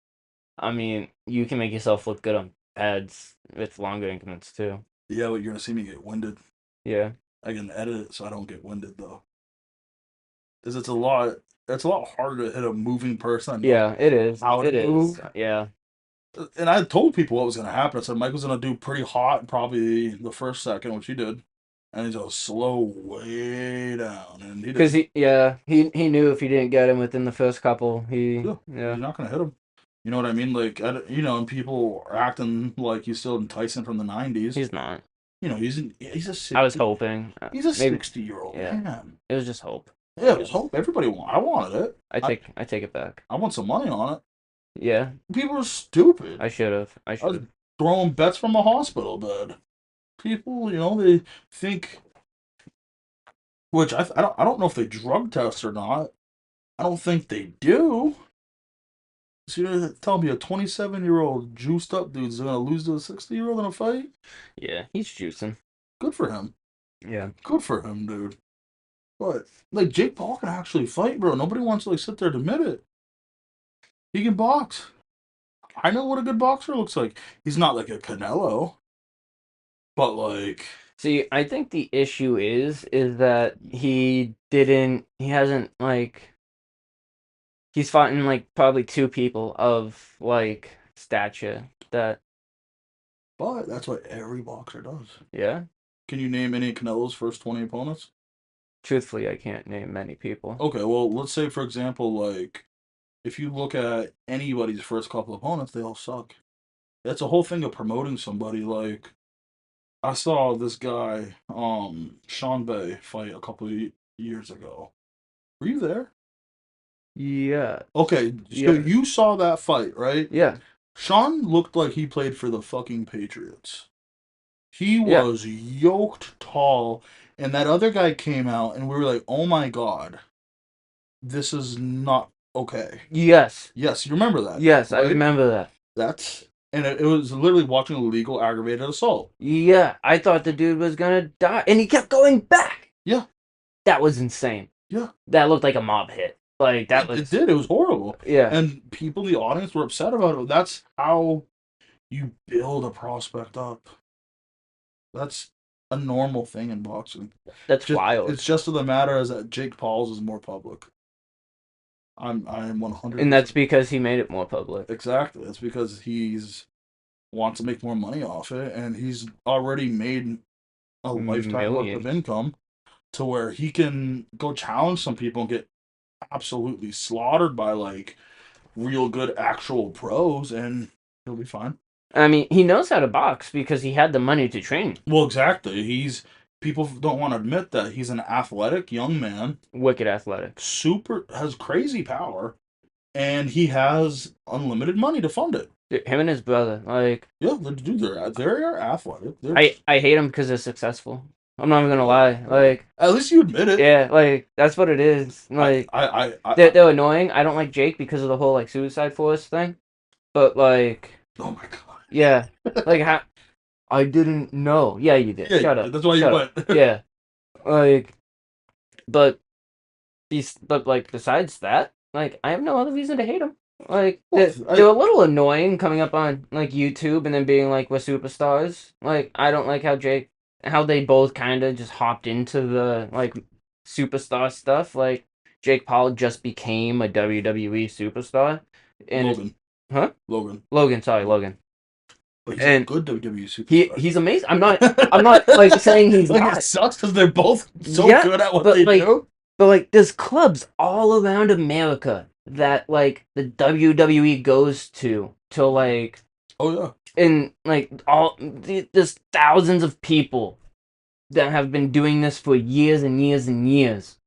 I mean, you can make yourself look good on pads with longer increments too. Yeah, but you're gonna see me get winded. Yeah. I can edit it so I don't get winded though. Because it's a lot harder to hit a moving person and know Yeah, it is. how to It is. move. Yeah. And I told people what was gonna happen. I said Mike was gonna do pretty hot probably the first second, which he did. And he's gonna slow way down. And he Cause did. he knew if he didn't get him within the first couple, Yeah. He's yeah. not gonna hit him. You know what I mean? Like and people are acting like he's still in Tyson from the '90s. He's not. He's a I was 60 hoping. he's a Maybe 60-year-old yeah. man. It was just hope. Yeah, it was hope. I wanted it. I take it back. I want some money on it. Yeah, People are stupid. I should have. I I should was have. throwing bets from a hospital bed. People, they think, which I don't know if they drug test or not. I don't think they do. So you're telling me a 27-year-old juiced up dude's gonna lose to a 60-year-old in a fight? Yeah, he's juicing. Good for him. Yeah. Good for him, dude. But like Jake Paul can actually fight, bro. Nobody wants to sit there to admit it. He can box. I know what a good boxer looks like. He's not like a Canelo, but like See, I think the issue is that he hasn't like He's fought in like probably 2 people of like stature that. But that's what every boxer does. Yeah. Can you name any of Canelo's first 20 opponents? Truthfully, I can't name many people. Okay, well, let's say, for example, like, if you look at anybody's first couple opponents, they all suck. That's a whole thing of promoting somebody. Like, I saw this guy, Sean Bay, fight a couple of years ago. Were you there? Yeah. Okay, so Yeah. you saw that fight, right? Yeah. Sean looked like he played for the fucking Patriots. He Yeah. was yoked tall, and that other guy came out, and we were like, oh my god, this is not okay. Yes. Yes, you remember that, Yes, I right? remember that. That's, and it was literally watching a legal aggravated assault. Yeah, I thought the dude was gonna die, and he kept going back. Yeah, That was insane. yeah. That looked like a mob hit. Like that It was. did. It was horrible. Yeah. And people in the audience were upset about it. That's how you build a prospect up. That's a normal thing in boxing. That's wild. It's just the matter is that Jake Paul's is more public. I am 100. And that's because he made it more public. Exactly. It's because he's wants to make more money off it, and he's already made a lifetime worth of income to where he can go challenge some people and get absolutely slaughtered by like real good actual pros, and he'll be fine. I mean, he knows how to box because he had the money to train. Well, exactly. He's people don't want to admit that he's an athletic young man, Wicked athletic, super has crazy power, and he has unlimited money to fund it. Dude, him and his brother, like Yeah, dude, they're athletic. I hate them because they're successful. I'm not even gonna lie. Like, at least you admit it. Yeah, like that's what it is. Like, they're annoying. I don't like Jake because of the whole like Suicide Force thing. But like, oh my god. Yeah, like how I didn't know. Yeah, you did. Yeah, Shut up. That's why you went. Yeah, like, but like besides that, like I have no other reason to hate him. Like they're a little annoying coming up on like YouTube and then being like we're superstars. Like I don't like how they both kind of just hopped into the like superstar stuff. Like Jake Paul just became a WWE superstar. And Logan. Huh? Logan. Sorry, Logan. But he's a good WWE superstar. He's amazing. I'm not like saying he's like not. It sucks because they're both so good at what they do. But like there's clubs all around America that like the WWE goes to like. Oh yeah. And like there's thousands of people that have been doing this for years and years and years.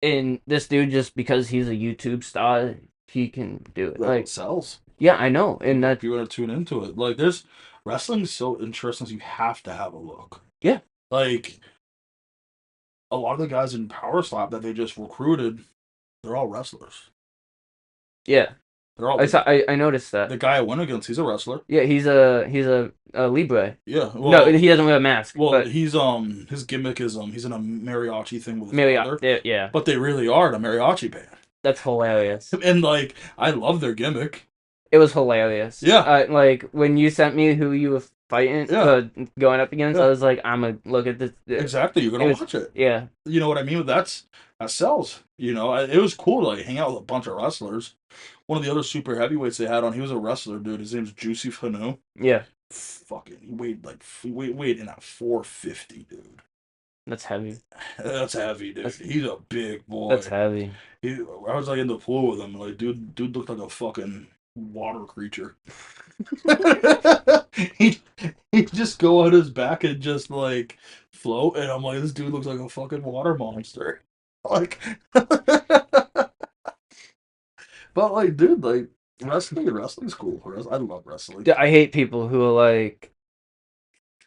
And this dude, just because he's a YouTube star, he can do it. That sells. Yeah, I know, and that if you want to tune into it, like there's wrestling is so interesting. So you have to have a look. Yeah, like a lot of the guys in Power Slap that they just recruited, they're all wrestlers. Yeah, they're all. I noticed that the guy I went against, he's a wrestler. Yeah, he's a Libre. Yeah, well, no, he doesn't wear a mask. Well, but he's his gimmick is he's in a mariachi thing with his brother. Yeah, but they really are a mariachi band. That's hilarious. And like I love their gimmick. It was hilarious. Yeah. Like when you sent me who you were fighting, going up against, I was like, I'm gonna look at this. Exactly, you're gonna watch it. Yeah. You know what I mean? That sells. You know, it was cool to like hang out with a bunch of wrestlers. One of the other super heavyweights they had on, he was a wrestler, dude. His name's Juicy Fanu. Yeah. Fucking, he weighed in at 450, dude. That's heavy. That's heavy, dude. He's a big boy. That's heavy. I was like in the pool with him. Like, dude looked like a fucking water creature. he just go on his back and just like float, and I'm like, this dude looks like a fucking water monster. Like, but like, dude, like wrestling's cool. I love wrestling. I hate people who are like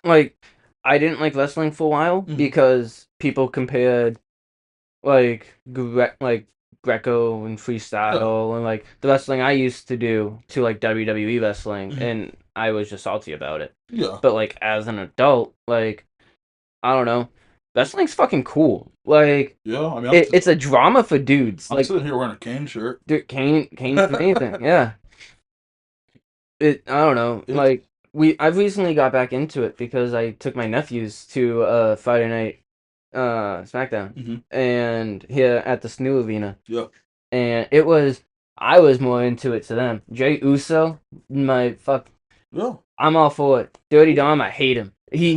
I didn't like wrestling for a while because people compared like Greco and freestyle and like the wrestling I used to do to like WWE wrestling, and I was just salty about it. Yeah. But like as an adult, like I don't know, wrestling's fucking cool. Like yeah, I mean it's a drama for dudes. I'm sitting here wearing a Kane shirt. Dude, Kane's amazing. Yeah. I don't know. I've recently got back into it because I took my nephews to Friday night SmackDown and here at the Snoo Arena. Yeah. and I was more into it to them. Jay Uso, my fuck, Yeah. I'm all for it. Dirty Dom, I hate him. He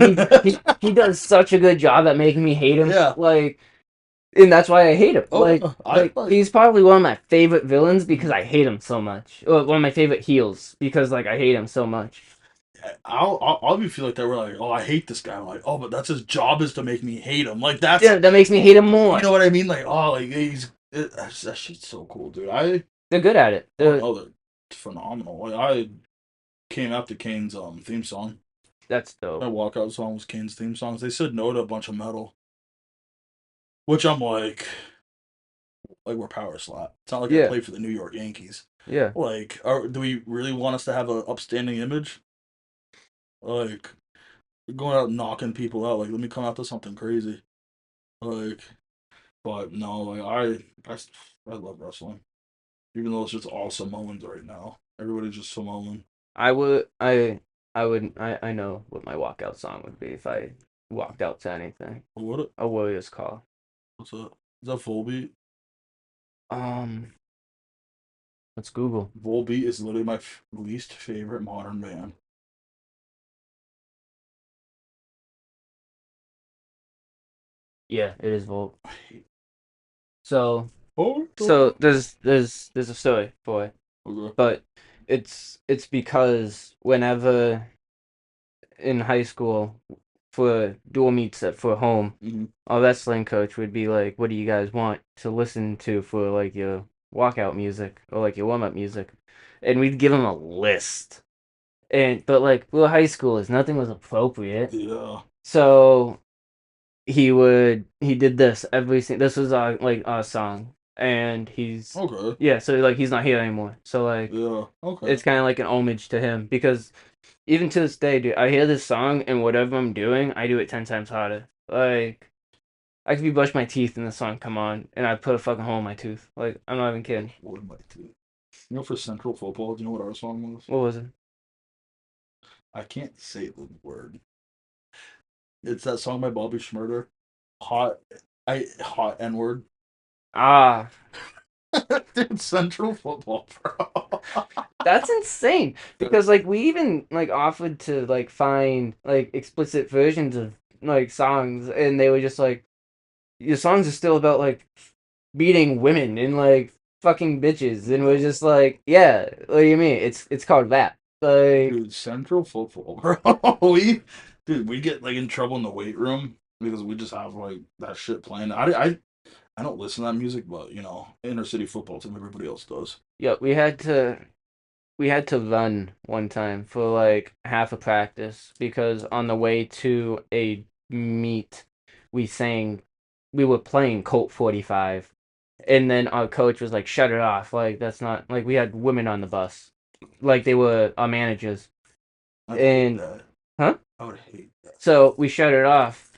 does such a good job at making me hate him. Yeah. Like, and that's why I hate him. Oh yeah. I Like like. he's probably one of my favorite villains because I hate him so much. Or one of my favorite heels because like I hate him so much. I'll be feel like that. We're like, oh, I hate this guy. I'm like, oh, but that's his job is to make me hate him. Like that's, Yeah, that makes me hate him you more. know what I mean? Like, oh, like that shit's so cool, dude. They're good at it. Oh no, they're phenomenal. Like I came after Kane's theme song. That's My dope. walkout song was Kane's theme songs. They said no to a bunch of metal, which I'm like we're power slap. It's not like I Yeah, play for the New York Yankees. yeah. Like, do we really want us to have an upstanding image? Like, going out knocking people out. Like, let me come out to something crazy. Like, but no, like I love wrestling. Even though it's just all Samoans right now. Everybody's just Samoan. I would I know what my walkout song would be if I walked out to anything. What? A Warrior's Call. What's that? Is that Volbeat? Um, let's Google. Volbeat is literally my least favorite modern band. Yeah, it is Volt. I hate. So Oh, so there's a story for it, okay. but it's because whenever in high school for dual meets at for home, Mm-hmm. our wrestling coach would be like, "What do you guys want to listen to for like your walkout music or like your warm up music?" And we'd give him a list. And but like we were high schoolers, nothing was appropriate. Yeah. So he did this this was our song, and he's Okay. yeah. So like he's not here anymore. So like Yeah. Okay. it's kind of like an homage to him because even to this day, dude, I hear this song and whatever I'm doing, I do it 10 times harder. Like I could be brushing my teeth and the song come on, and I put a fucking hole in my tooth. Like I'm not even kidding. What am I doing? You know, for Central Football, do you know what our song was? What was it? I can't say the word. It's that song by Bobby Schmurder. Hot. Hot N word. Ah, Dude, Central Football, bro. that's insane. Because like we even like offered to like find like explicit versions of like songs, and they were just like, your songs are still about like beating women and like fucking bitches, and we're just like, yeah, what do you mean? It's called that. Like, Dude, Central Football, bro. We get like in trouble in the weight room because we just have like that shit playing. I don't listen to that music, but you know, inner city football team, everybody else does. yeah, we had to run one time for like half a practice because on the way to a meet, we sang, we were playing Colt 45, and then our coach was like, "Shut it off!" Like that's not like we had women on the bus, like they were our managers, I'd hate and that. huh? I would hate that. So we shut it off,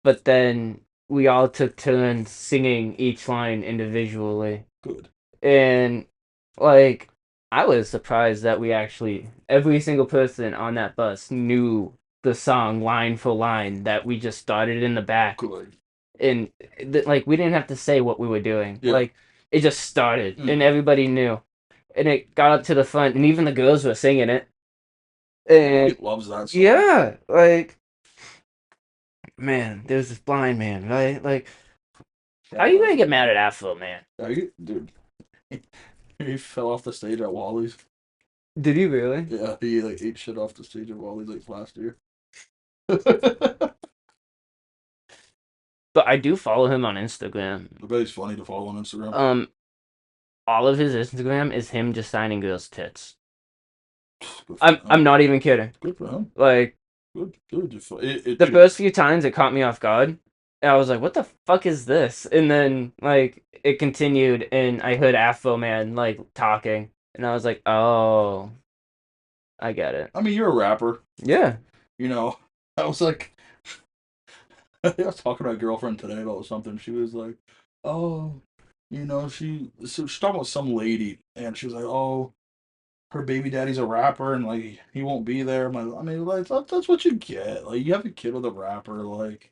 but then we all took turns singing each line individually. Good. And like I was surprised that we actually every single person on that bus knew the song line for line that we just started in the back. Good. And like we didn't have to say what we were doing. Yeah. Like it just started and Mm. everybody knew. And it got up to the front and even the girls were singing it. And He loves that song. yeah, like man, there's this blind man, right? Like, how you gonna get mad at Afro, man? Dude, he fell off the stage at Wally's. Did he really? Yeah, he like ate shit off the stage at Wally's like last year. But I do follow him on Instagram. I bet he's funny to follow on Instagram. Um, all of his Instagram is him just signing girls' tits. Good for I'm him. not even kidding. Good for him. Like Good, good. the first few times it caught me off guard. And I was like, "What the fuck is this?" And then like it continued, and I heard Afro Man like talking, and I was like, "Oh, I get it." I mean, you're a rapper. Yeah. You know, I was like, I was talking to my girlfriend today about something. She was like, "Oh, you know, she's talking about some lady, and she was like, oh, her baby daddy's a rapper, and like he won't be there." I mean, like that's what you get. Like you have a kid with a rapper, like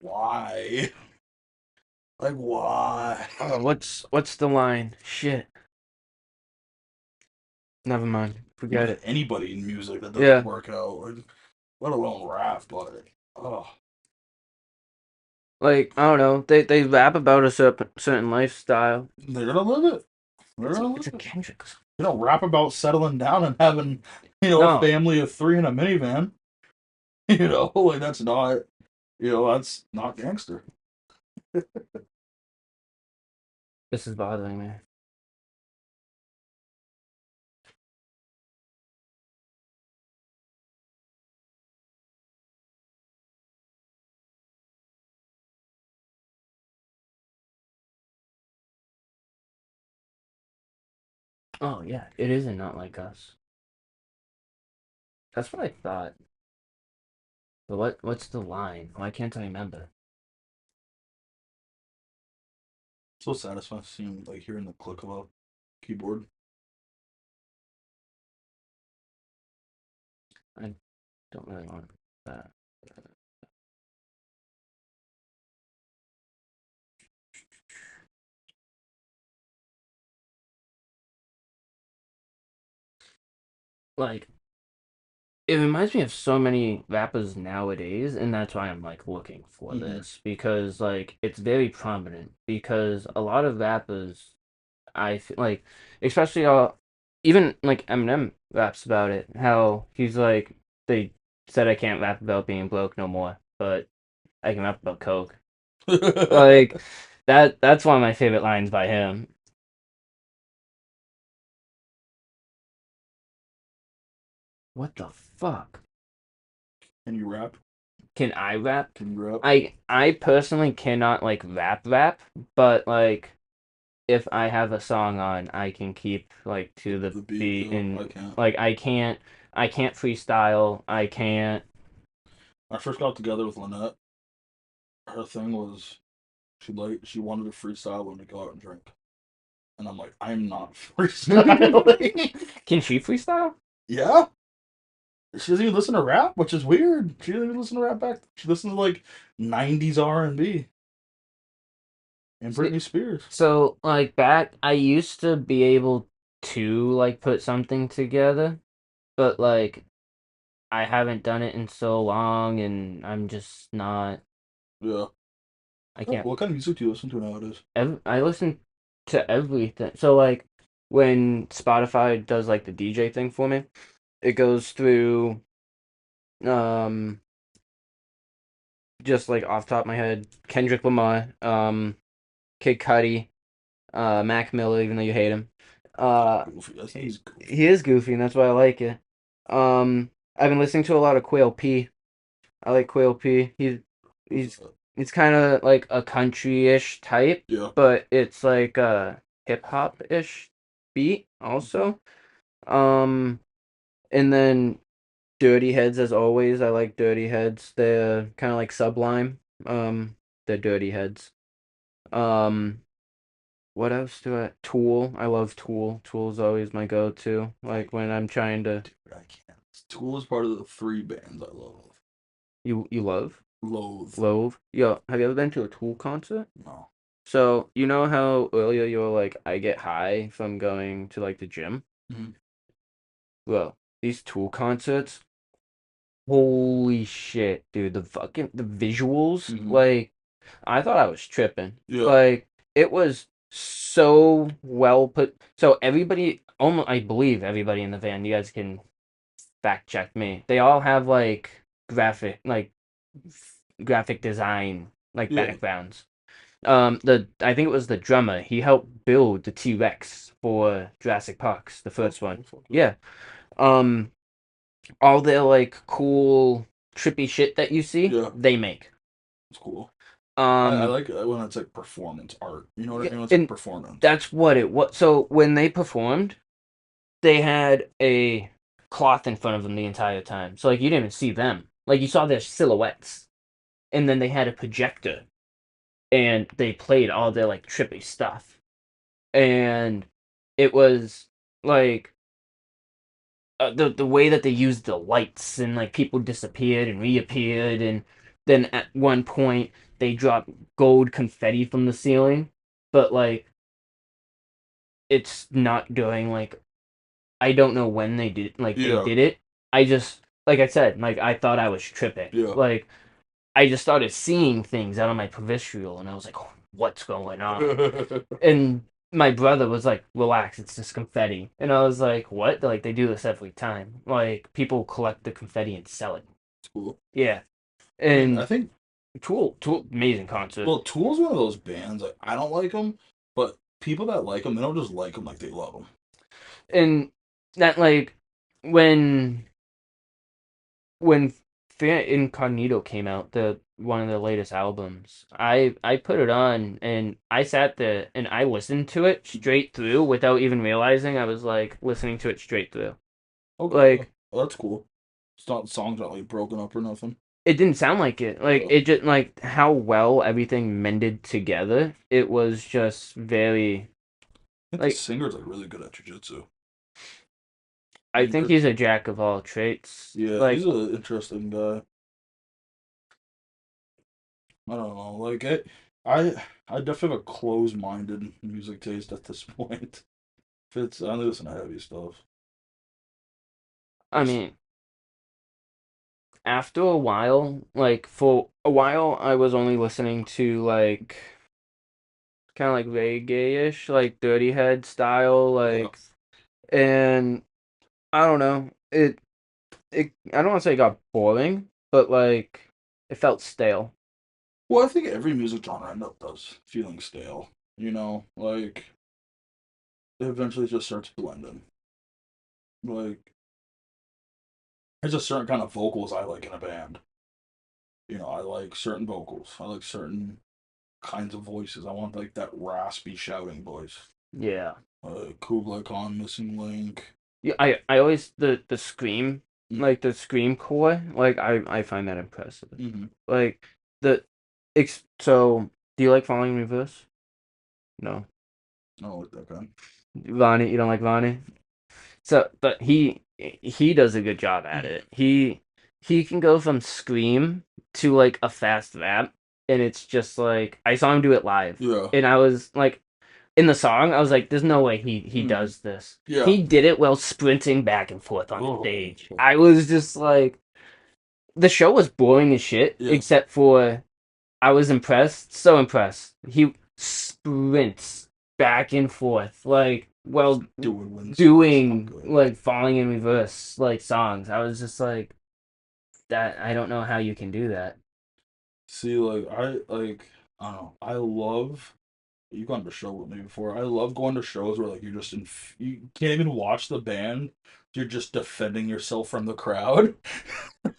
why? Like why? Oh, what's the line? Shit. Never mind. You Forget get it. anybody in music that doesn't Yeah. work out, like, let alone rap. But oh, Like, I don't know. They rap about a certain lifestyle. they're gonna live it. They're It's a gonna it's live a it. Kendrick song. You don't rap about settling down and having, a No, family of three in a minivan. Like that's not, that's not gangster. this is bothering me. Oh yeah, it isn't not like us. That's what I thought. But what's the line? Why can't I remember? So satisfying seeing like hearing the click of a keyboard. I don't really want that. Like, it reminds me of so many rappers nowadays, and that's why I'm like looking for Mm-hmm. this because like it's very prominent because a lot of rappers I feel like, especially even like Eminem raps about it, how he's like they said I can't rap about being broke no more, but I can rap about coke. Like that's one of my favorite lines by him. What the fuck? Can you rap? Can I rap? Can you rap? I personally cannot like rap, but like if I have a song on, I can keep like to the The beat? beat Yeah, I and can't. like I can't freestyle. I can't. When I first got together with Lynette, her thing was she wanted to freestyle when we go out and drink, and I'm like, I'm not freestyling. Can she freestyle? Yeah, she doesn't even listen to rap, which is weird. She doesn't even listen to rap back. She listens to like '90s R&B and See, Britney Spears. so like back, I used to be able to like put something together, but like I haven't done it in so long, and I'm just not. Yeah. I can't. What kind of music do you listen to nowadays? I listen to everything. So like when Spotify does like the DJ thing for me, it goes through um just like off the top of my head, Kendrick Lamar, Kid Cudi, Mac Miller, even though you hate him. Goofy. I think He, he's goofy. he is goofy, and that's why I like it. I've been listening to a lot of Quail P. I like Quail P. Who's He's that? he's kind of like a country-ish type, Yeah. but it's like a hip hop-ish beat also. Um, and then Dirty Heads as always. I like Dirty Heads. They're kind of like Sublime. They're Dirty Heads. Um, what else do I? Tool. I love Tool. Tool's always my go-to. I Like when I'm trying to. dude, I can't. Tool is part of the three bands I love. You love Loathe. Loathe. Yo, have you ever been to a Tool concert? No. So you know how earlier you were like, I get high from going to like the gym. Mm-hmm. Well, these Tool concerts. Holy shit, dude! The visuals, Mm-hmm. like I thought I was tripping. Yeah. Like it was so well put. So everybody, almost I believe everybody in the van. You guys can fact check me. They all have like graphic design like Yeah. backgrounds. The I think it was the drummer. He helped build the T Rex for Jurassic Parks, the Oh, first one. oh, fuck yeah. Yeah. Um, all their like cool trippy shit that you see, Yeah. they make. It's cool. I Um, like it when it's like performance art. You know what I yeah, mean? When it's like and performance. that's what it was. So when they performed, they had a cloth in front of them the entire time. So like you didn't even see them. Like you saw their silhouettes. And then they had a projector and they played all their like trippy stuff. And it was like the way that they used the lights and like people disappeared and reappeared and then at one point they drop gold confetti from the ceiling, but like it's not doing like I don't know when they Yeah. did it. I just like I said, like I thought I was tripping. Yeah. Like I just started seeing things out of my peripheral, and I was like, "What's going on?" And my brother was like, "Relax, it's just confetti." And I was like, "What?" They're like, they do this every time. Like people collect the confetti and sell it. It's cool. Yeah, I mean, I and think Tool, amazing concert. well, Tool's one of those bands. Like, I don't like them, but people that like them, they don't just like them like they love them. And that like when when Fear Incognito came out, the one of the latest albums, I put it on and I sat there and I listened to it straight through without even realizing I was like listening to it straight through. Okay, yeah. Like Well, that's cool. It's not the song's not like broken up or nothing. it didn't sound like it. Like Yeah. it just like how well everything mended together. It was just very I think the like singer's like really good at jujitsu. I think he's a jack of all trades. Yeah, he's Like an interesting guy. I don't know. Like I definitely have a closed-minded music taste at this point. If it's, I only listen to heavy stuff. I mean, after a while, like for a while, I was only listening to like kind of like reggae-ish, like Dirty Head style, Yeah. like, and I don't know, it I don't want to say it got boring, but like it felt stale. Well, I think every music genre end up does feeling stale. Like it eventually just starts blending. Like there's a certain kind of vocals I like in a band. I like certain vocals. I like certain kinds of voices. I want like that raspy shouting voice. Yeah. Kublai Khan, Missing Link. Yeah, I always the scream, like the scream core, like I find that impressive. Mm-hmm. Like the so do you like Falling in Reverse? No. I don't like that guy. Vonnie, you don't like Vonnie? So, but he does a good job at it. He can go from scream to like a fast rap, and it's just like I saw him do it live, Yeah. and I was like, in the song, I was like, "There's no way he Mm-hmm. does this." Yeah. He did it while sprinting back and forth on Oh. stage. I was just like, the show was boring as shit, Yeah. except for I was impressed, so impressed. He sprints back and forth, like, well, Doing windsurfs. I'm doing, good. like, falling in reverse, like, songs. I was just like, that, I don't know how you can do that. See, I don't know. I love you've gone to a show with me before. I love going to shows where like you can't even watch the band. You're just defending yourself from the crowd.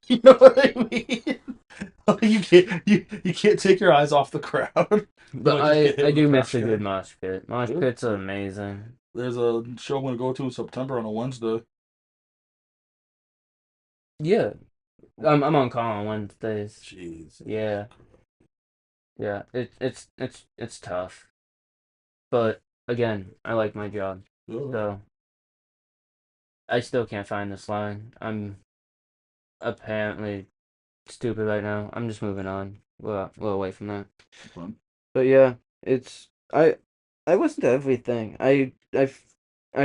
You know what I mean? You can't take your eyes off the crowd. You But might just get hit I with a do miss trash a good can. mosh pit. Mosh Yeah. pits are amazing. There's a show I'm gonna go to in September on a Wednesday. Yeah, I'm on call on Wednesdays. Jeez. Yeah, yeah. It's tough, but again, I like my job, Yeah. so I still can't find this line. I'm apparently stupid right now. I'm just moving on. Well away from that. Fun. But yeah, it's I listen to everything. I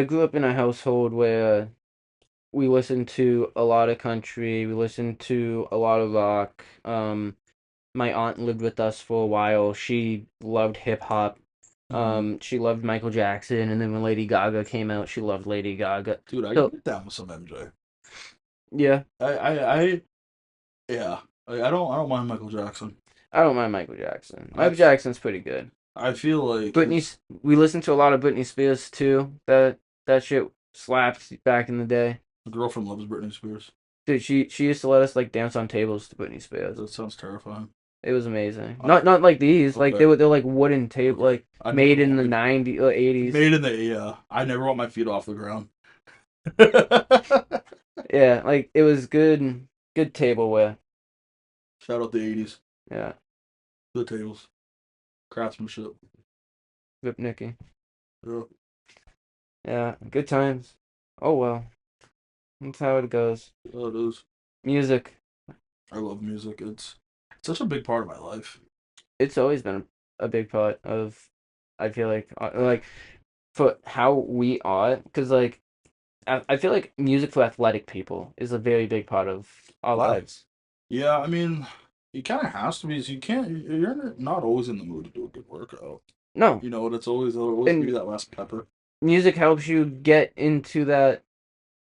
grew up in a household where we listened to a lot of country. We listened to a lot of rock. My aunt lived with us for a while. She loved hip hop. Hmm. She loved Michael Jackson, and then when Lady Gaga came out, she loved Lady Gaga. Dude, I can So get down with some MJ. yeah, I yeah. I don't mind Michael Jackson. I don't mind Michael Jackson. I Michael Jackson's pretty good. I feel like his We listened to a lot of Britney Spears too. That shit slapped back in the day. girlfriend loves Britney Spears. Dude, she used to let us like dance on tables to Britney Spears. That sounds terrifying. It was amazing. I, Not like these. Like okay, they're like wooden table, okay. like I never made in want the my 90s or 80s. made in the yeah. I never want my feet off the ground. Yeah, like it was good tableware. Shout out the '80s, Yeah, the tables, craftsmanship. Rip Nicky. Yeah, Yeah, good times. Oh well, that's how it goes. yeah, it is. Music. I love music. It's such a big part of my life. it's always been a big part of. I feel like for how we are, because like I feel like music for athletic people is a very big part of our Yeah. lives. Yeah, I mean, it kind of has to be. So you can't. You're not always in the mood to do a good workout. No, You know, and it's always it'll always give and you that last pepper. music helps you get into that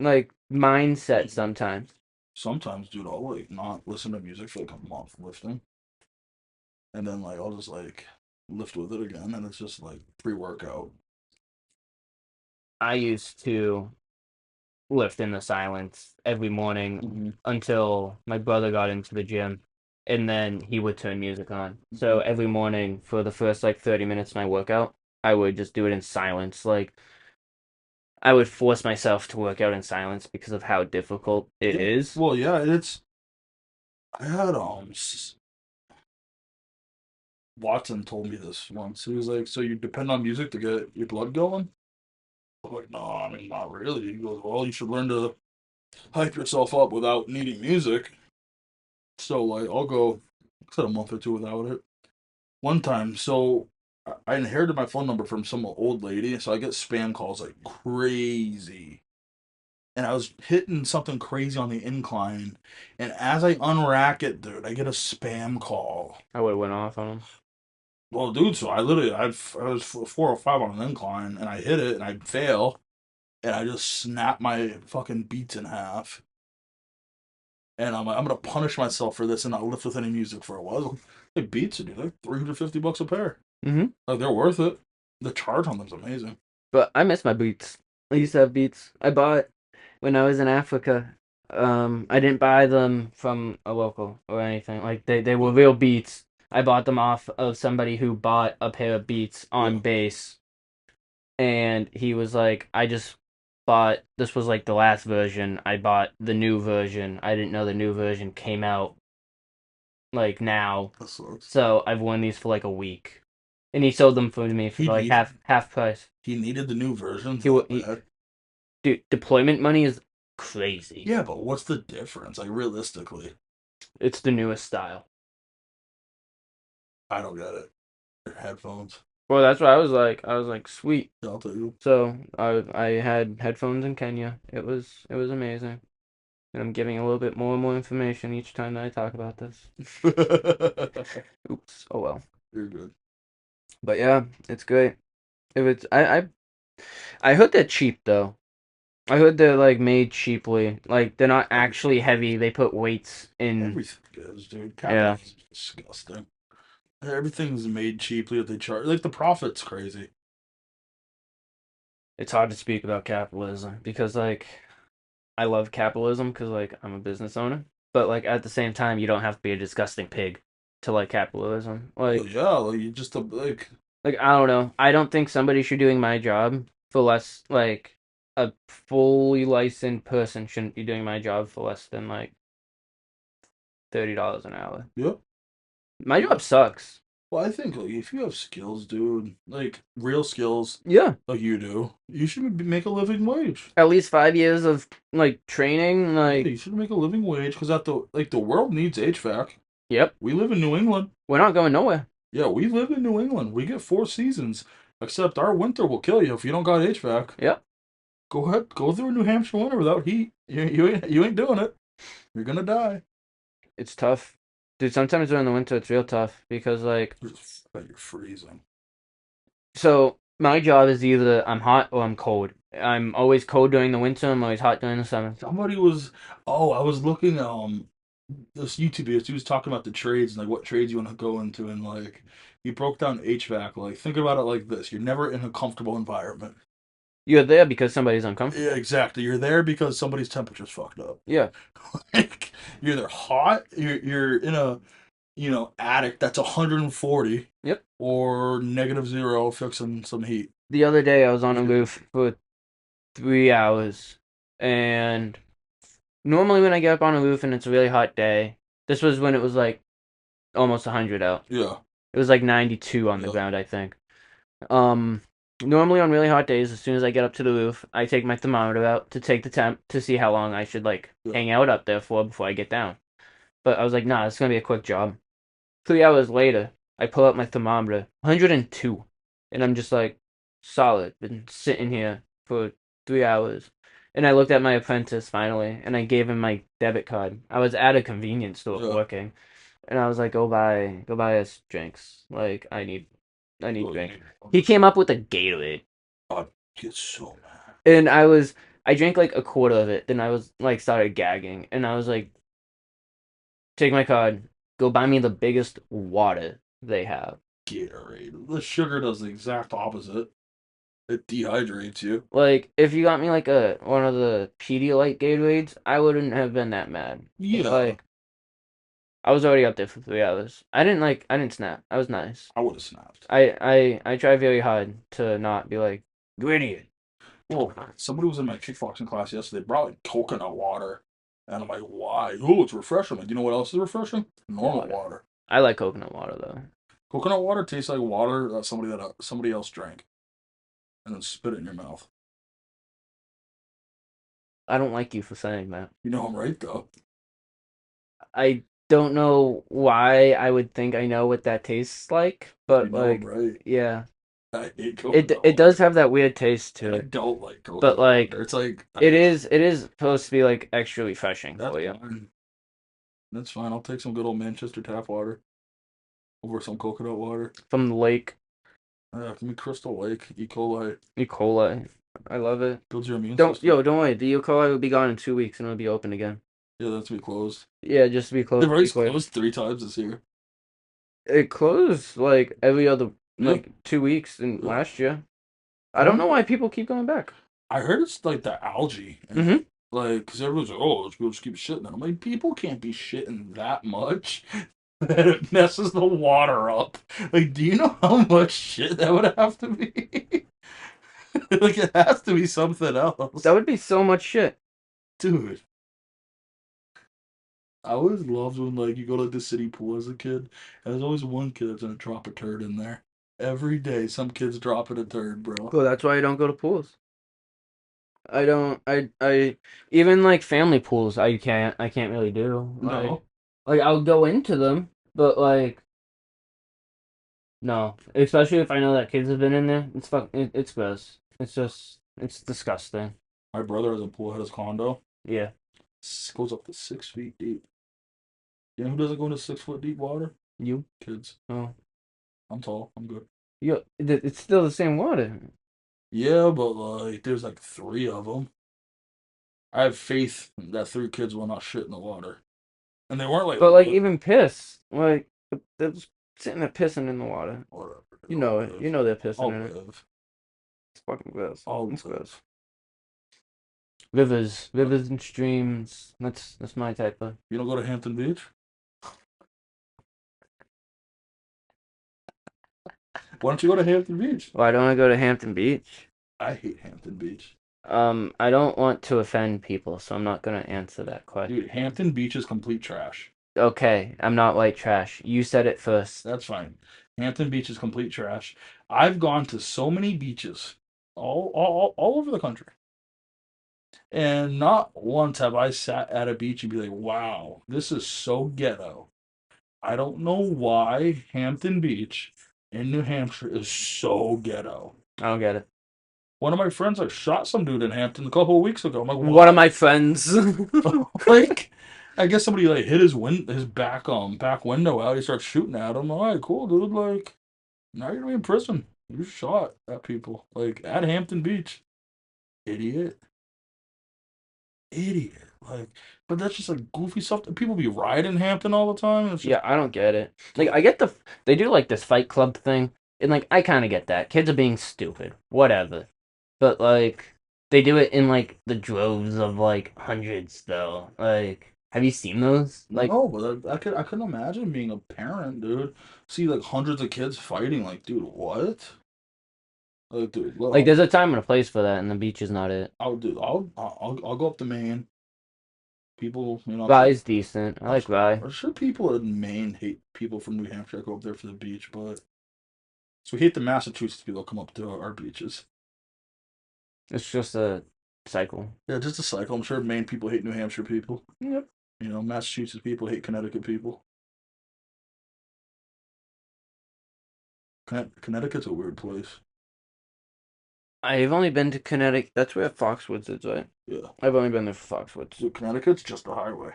like mindset Mhm. sometimes. Sometimes, dude, I'll like not listen to music for like a month lifting, and then like I'll just like lift with it again, and it's just like pre-workout. I used to lift in the silence every morning Mm-hmm. until my brother got into the gym, and then he would turn music on. Mm-hmm. So every morning for the first like 30 minutes of my workout, I would just do it in silence. Like I would force myself to work out in silence because of how difficult it Yeah. is. Well, yeah, it's. I had Watson told me this once. He was like, "So you depend on music to get your blood going?" I'm like, "No, I mean not really." He goes, "Well, you should learn to hype yourself up without needing music." So like, I'll go, I said a month or two without it. One time, so I inherited my phone number from some old lady, so I get spam calls like crazy. And I was hitting something crazy on the incline, and as I unrack it, dude, I get a spam call. I would have went off on him. Well, dude, so I was 405 on an incline, and I hit it, and I fail, and I just snap my fucking beats in half. And I'm like, I'm gonna punish myself for this and not lift with any music for a while. Like beats, dude, like $350 a pair. Hmm. Like they're worth it. The charge on them's amazing. But I miss my Beats. I used to have Beats. I bought when I was in Africa. I didn't buy them from a local or anything. Like they were Yeah, real Beats. I bought them off of somebody who bought a pair of Beats yeah. on base, and he was like, "I just bought this was like the last version. I bought the new version. I didn't know the new version came out like now, That sucks. so I've worn these for like a week." And he sold them for me for He like need half price. he needed the new versions He, wa- that he bad. Dude, deployment money is crazy. Yeah, but what's the difference? Like realistically, It's the newest style. I don't get it. Headphones. Well, that's what I was like. I was like, sweet. Yeah, I'll tell you. So I had headphones in Kenya. It was amazing. And I'm giving a little bit more and more information each time that I talk about this. Oops. Oh well. You're good. But yeah, it's great. If it's I heard they're cheap though. I heard they're like made cheaply. Like they're not Everything actually heavy. They put weights in. everything is, dude. Yeah. Capitalism is disgusting. Everything's made cheaply that they charge. Like the profit's crazy. It's hard to speak about capitalism because like I love capitalism because like I'm a business owner, but like at the same time, you don't have to be a disgusting pig to like capitalism. Well, yeah, like you just Like I don't know. I don't think somebody should be doing my job for less. Like a fully licensed person shouldn't be doing my job for less than like $30 an hour. yeah. My job sucks. Well, I think like if you have skills, dude, like real skills, Yeah, like you do, you should make a living wage. at least 5 years of like training. Yeah, Like, you should make a living wage because at the world needs HVAC. yep, We live in New England. we're not going nowhere. Yeah, we live in New England. We get 4 seasons, except our winter will kill you if you don't got HVAC. Yep, Go ahead, go through a New Hampshire winter without heat. You ain't doing it. You're gonna die. it's tough, dude. Sometimes during the winter, it's real tough because like You're freezing. so my job is either I'm hot or I'm cold. I'm always cold during the winter. I'm always hot during the summer. Somebody was. Oh, I was looking this YouTube video. He was talking about the trades and like what trades you want to go into, and like he broke down HVAC. Like think about it like this: you're never in a comfortable environment. You're there because somebody's Yeah, uncomfortable. exactly. You're there because somebody's temperature's fucked up. Yeah. Like you're either hot, you're in a attic that's 140, Yep. or -0 fixing some heat. The other day I was on a Either. roof for 3 hours, and normally when I get up on a roof and it's a really hot day, this was when it was like almost 100 out. Yeah, It was like 92 on the yeah, ground, I think. Um, Normally on really hot days, as soon as I get up to the roof, I take my thermometer out to take the temp to see how long I should like yeah. hang out up there for before I get down. But I was like, nah, it's gonna be a quick job. 3 hours later, I pull out my thermometer, 102, and I'm just like, solid. Been sitting here for 3 hours, and I looked at my apprentice finally, and I gave him my debit card. I was at a convenience store Yeah. working, and I was like, go buy us drinks. Like, I need Well, you drink. need He came up with a Gatorade, I get so mad. and I drank like a quarter of it. Then I was like, started gagging, and I was like, take my card, go buy me the biggest water they have. Gatorade. The sugar does the exact opposite. It dehydrates you. Like, if you got me like a one of the Pedialyte Gatorades, I wouldn't have been that mad. Yeah. Like, I was already up there for 3 hours. I didn't snap. I was nice. I would have snapped. I try very hard to not be like, you idiot. Well, somebody was in my kickboxing class yesterday. They brought like coconut water. And I'm like, why? Oh, it's refreshing. I'm like, you know what else is refreshing? Normal Water. water. I like coconut water though. Coconut water tastes like water that somebody else drank and then spit it in your mouth. I don't like you for saying that. You know I'm right though. I don't know why I would think I know what that tastes like, You but know I'm like, right. yeah, I hate coconut it does water. have that weird taste to I it. don't like But coconut like, water. It's like it is supposed to be like extra refreshing that's for you fine. That's fine. I'll take some good old Manchester tap water over some coconut water. from the lake. Give me Crystal Lake, E. coli. E. coli. I love it. Builds your immune system. Don't worry. The E. coli will be gone in 2 weeks and it'll be open again. Yeah, that's be closed. Yeah, just to be close. They've already closed 3 times this year. It closed like every other Yeah. like 2 weeks in Yeah. last year. I I don't don't know why people keep going back. I heard it's like the algae in Mm-hmm. it. Like, because everyone's like, oh, people just keep shitting. And I'm like, people can't be shitting that much that it messes the water up. Like, do you know how much shit that would have to be? Like, it has to be something else. That would be so much shit. Dude, I always loved when, like, you go to like, the city pool as a kid, and there's always one kid that's gonna drop a turd in there. Every day, some kid's dropping a turd, bro. Well, that's why I don't go to pools. I don't. I even like family pools. I can't really do. No. Like I'll go into them, but like no. Especially if I know that kids have been in there. It's gross. It's just it's disgusting. My brother has a pool at his condo. Yeah. Goes up to 6 feet deep. You know who doesn't go into 6 foot deep water? You. Kids. Oh. I'm tall. I'm good. It's still the same water. Yeah, but like, there's like 3 of them. I have faith that 3 kids will not shit in the water, and they weren't like But like even piss, like they're just sitting there pissing in the water. whatever. You I'll know it. You live. know they're pissing I'll in it. live. It's fucking gross. I'll It's gross. live. Rivers and streams. That's my type of. You don't go to Hampton Beach? Why don't you go to Hampton Beach? Why don't I go to Hampton Beach? I hate Hampton Beach. I don't want to offend people, so I'm not gonna answer that question. Dude, Hampton Beach is complete trash. Okay, I'm not white trash. You said it first. That's fine. Hampton Beach is complete trash. I've gone to so many beaches all over the country. And not once have I sat at a beach and be like, wow, this is so ghetto. I don't know why Hampton Beach in New Hampshire is so ghetto. I don't get it. One of my friends like shot some dude in Hampton a couple of weeks ago. I'm like, One of what? my friends. Like, I guess somebody like hit his back window out. He starts shooting at him. All right, cool, dude. Like, now you're gonna be in prison. You shot at people like at Hampton Beach. Idiot. Idiot. Like, but that's just like goofy stuff that people be riding Hampton all the time. It's just, Yeah, I don't get it. Like, I get they do like this Fight Club thing, and like I kind of get that. Kids are being stupid, whatever. But like, they do it in like the droves of like hundreds, though. Like, have you seen those? Like, no, but I couldn't imagine being a parent, dude. See like hundreds of kids fighting. Like, dude, what? Like, dude, like there's a time and a place for that, and the beach is not it. I'll go up to Maine. People, you know, Rye's decent. I like Rye. I'm sure people in Maine hate people from New Hampshire that go up there for the beach, but so we hate the Massachusetts people that come up to our beaches. It's just a cycle. Yeah, just a cycle. I'm sure Maine people hate New Hampshire people. Yep. You know, Massachusetts people hate Connecticut people. Connecticut's a weird place. I've only been to Connecticut. That's where Foxwoods is, right? Yeah. I've only been there for Foxwoods. So Connecticut's just a highway.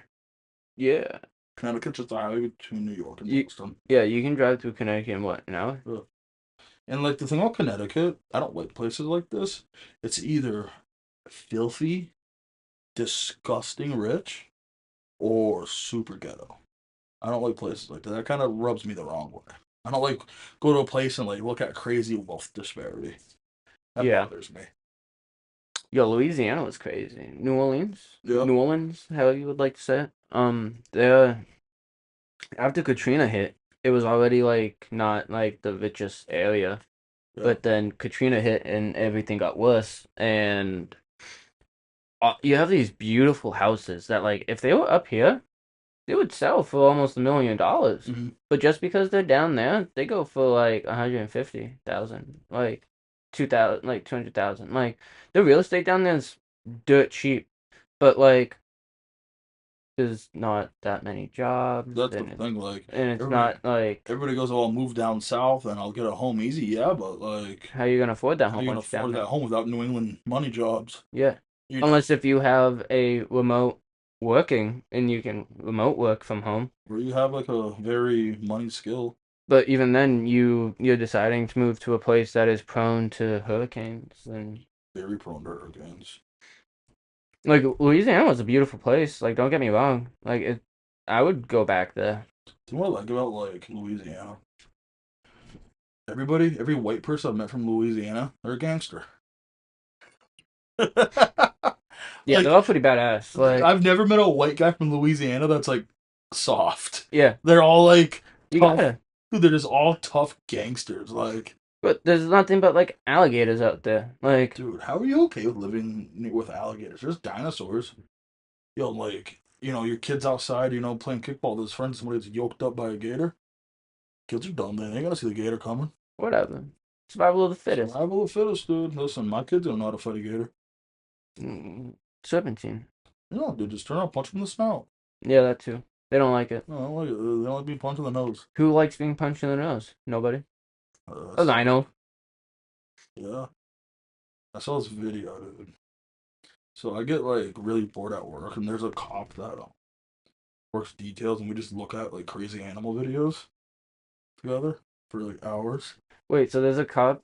Yeah. Connecticut's just a highway between New York and You, Boston. yeah, you can drive through Connecticut in what, an hour? Yeah. And like the thing about Connecticut, I don't like places like this. It's either filthy, disgusting rich, or super ghetto. I don't like places like that. That kind of rubs me the wrong way. I don't like go to a place and like look at crazy wealth disparity. That Yeah. bothers me. Yo, Louisiana was crazy. New Orleans? Yeah. New Orleans, how you would like to say it. There, after Katrina hit, it was already like not like the richest area. Yeah. But then Katrina hit and everything got worse. And you have these beautiful houses that, like, if they were up here, they would sell for almost $1 million. Mm-hmm. But just because they're down there, they go for like 150,000, like 2,000, like 200,000. Like the real estate down there is dirt cheap, but like there's not that many jobs, That's the thing. Like and it's everybody, not like everybody goes, "Oh, I'll move down south and I'll get a home easy." Yeah, but like, how you gonna afford that how are home you gonna once you're down afford there? that home without New England money jobs? Yeah, You know, unless if you have a remote working and you can remote work from home. where you have like a very money skill, But even then, you're deciding to move to a place that is prone to hurricanes, and very prone to hurricanes. like Louisiana was a beautiful place. Like, don't get me wrong. Like it, I would go back there. Do you know what I like about like Louisiana? Everybody, every white person I've met from Louisiana, they're a gangster. Yeah, they're Like all pretty badass. Like, I've never met a white guy from Louisiana that's like soft. yeah, They're all like you tough. gotta. Dude, they're just all tough gangsters. Like, But there's nothing but like alligators out there. Like, dude, how are you okay with living with alligators? There's dinosaurs. Yo, like, your kid's outside, playing kickball with his friends, somebody's yoked up by a gator. Kids are dumb, they ain't gonna see the gator coming. whatever. Survival of the fittest. Survival of the fittest, dude. Listen, my kids don't know how to fight a gator. Mm, Serpentine. Dude, just turn around, punch them in the snout. Yeah, that too. They don't like it. No, I don't like it. They don't like being punched in the nose. Who likes being punched in the nose? Nobody. As That's, I know. yeah. I saw this video, dude. So I get like really bored at work, and there's a cop that works details, and we just look at like crazy animal videos together for like hours. Wait, so there's a cop.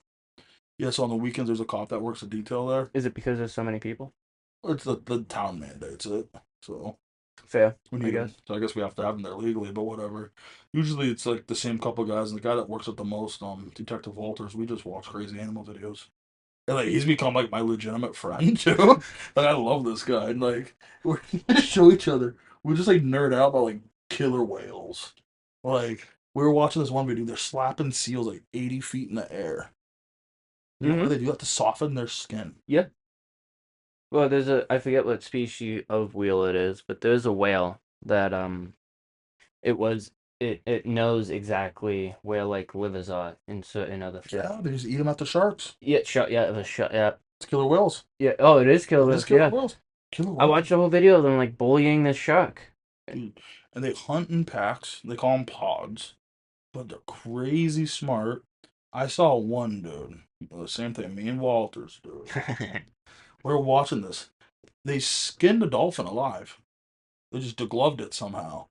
Yeah, so on the weekends there's a cop that works a detail there. Is it because there's so many people? It's the town mandates it, so Fair, we I need guess. them. So I guess we have to have them there legally, but whatever. Usually it's like the same couple guys, and the guy that works at the most, Detective Walters. We just watch crazy animal videos. And like he's become like my legitimate friend too. Like I love this guy. And like we just show each other. We just like nerd out about like killer whales. Like we were watching this one video. They're slapping seals like 80 feet in the air. You know why Mm-hmm. they do that? To soften their skin. Yeah. Well, I forget what species of whale it is, but there's a whale that it was it knows exactly where like livers are in certain other fish. Yeah, they just eat them at the sharks. Yeah, shut. Yeah, it was shut. Yeah, It's killer whales. yeah. Oh, it is killer It is whales. killer Yeah, whales. Killer I whales. watched the whole video of them like bullying this shark. Dude. And they hunt in packs. They call them pods. But they're crazy smart. I saw one dude. The same thing. Me and Walters, dude. We were watching this. They skinned a dolphin alive. They just degloved it somehow.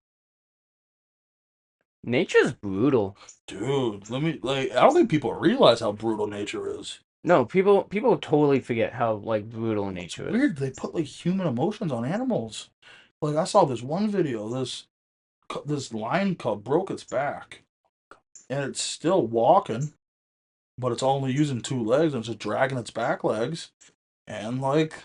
Nature's brutal. Dude, I don't think people realize how brutal nature is. No, people totally forget how like brutal It's nature is. weird. They put like human emotions on animals. Like I saw this one video. This lion cub broke its back, and it's still walking, but it's only using two legs and it's just dragging its back legs, and like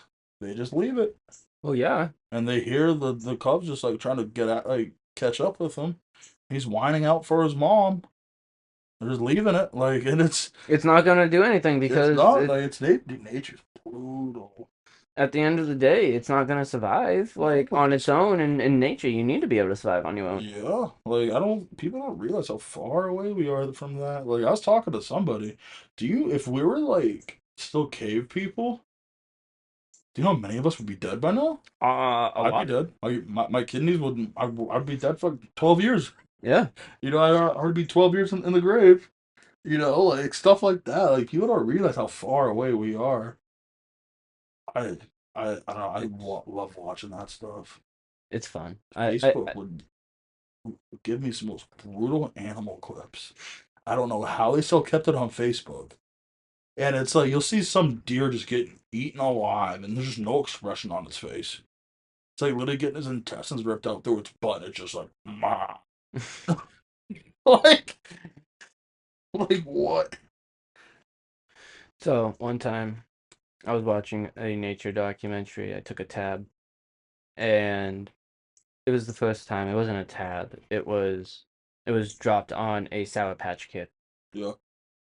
they just leave it. Well, yeah. And they hear the cubs just like trying to catch up with him. He's whining out for his mom. They're just leaving it, like, and It's not gonna do anything it's because not like nature's brutal. at the end of the day, it's not gonna survive like on its own. In nature, you need to be able to survive on your own. Yeah, like people don't realize how far away we are from that. Like I was talking to somebody. If we were like still cave people, do you know how many of us would be dead by now? A I'd be lot. dead. My kidneys would. I'd be dead for 12 years. Yeah. I'd already be 12 years in the grave. Like stuff like that. Like people don't realize how far away we are. I I don't know. Love watching that stuff. It's fun. Facebook would give me some most brutal animal clips. I don't know how they still kept it on Facebook. And it's like you'll see some deer just getting eaten alive, and there's just no expression on its face. It's like literally getting his intestines ripped out through its butt. It's just like, ma, like, like what? So one time I was watching a nature documentary. I took a tab, and it was the first time. It wasn't a tab. It was dropped on a Sour Patch Kid, Yeah.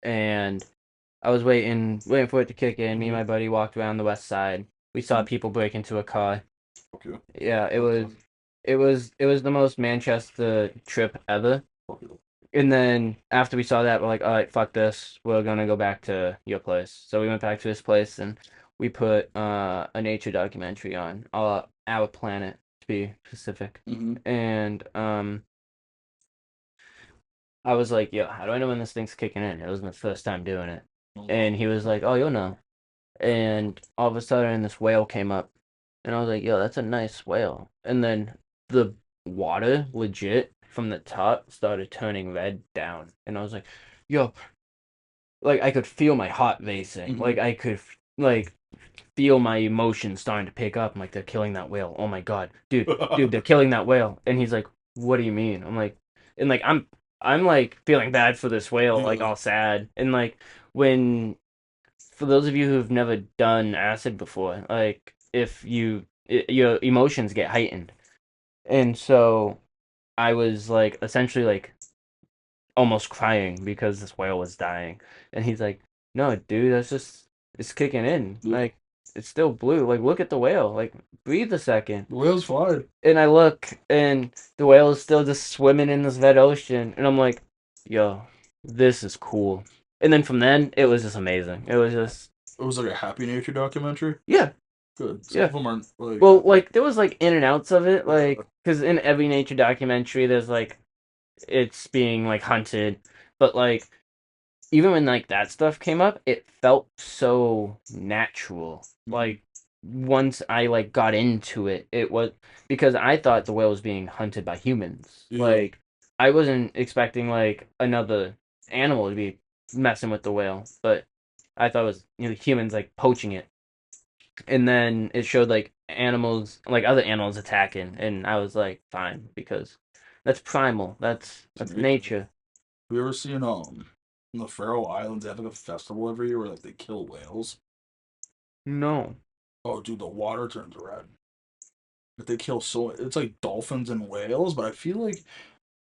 and I was waiting for it to kick in. Me and Mhm. my buddy walked around the west side. We saw Mhm. people break into a car. Okay. Yeah, it That's was fun. it was it was the most Manchester trip ever. Okay. And then after we saw that, we're like, all right, fuck this. We're gonna go back to your place. So we went back to his place and we put a nature documentary on, our planet to be specific. Mm-hmm. And I was like, yo, how do I know when this thing's kicking in? It was my first time doing it. And he was like, oh, you'll know. And all of a sudden, this whale came up, and I was like, "Yo, that's a nice whale." And then the water, legit from the top, started turning red down, and I was like, "Yo," like I could feel my heart racing, Mm-hmm. like I could like feel my emotions starting to pick up. I'm like, "They're killing that whale! Oh my god, dude, they're killing that whale!" And he's like, "What do you mean?" I'm like, and like I'm like feeling bad for this whale, like Yeah. all sad, and like when for those of you who've never done acid before, like if your emotions get heightened, and so I was like essentially like almost crying because this whale was dying, and he's like, "No, dude, that's just it's kicking in, Yeah. like it's still blue. Like look at the whale, like breathe a second." The whale's fine. And I look, and the whale is still just swimming in this red ocean, and I'm like, "Yo, this is cool." And then from then, it was just amazing. It was just It was like a happy nature documentary. yeah, Good. Some yeah. of them aren't like Well, happy. like there was like in and outs of it, Yeah. like because in every nature documentary, there's like it's being like hunted, but like even when like that stuff came up, it felt so natural. Mm-hmm. Like once I like got into it, it was because I thought the whale was being hunted by humans. Yeah. Like I wasn't expecting like another animal to be messing with the whale, but I thought it was humans like poaching it. And then it showed like animals, like other animals attacking, and I was like, fine, because that's primal. It's That's nature. nature. Have you ever seen in the Faroe Islands they have like a festival every year where like they kill whales? No. Oh dude, the water turns red. If they kill so it's like dolphins and whales, but I feel like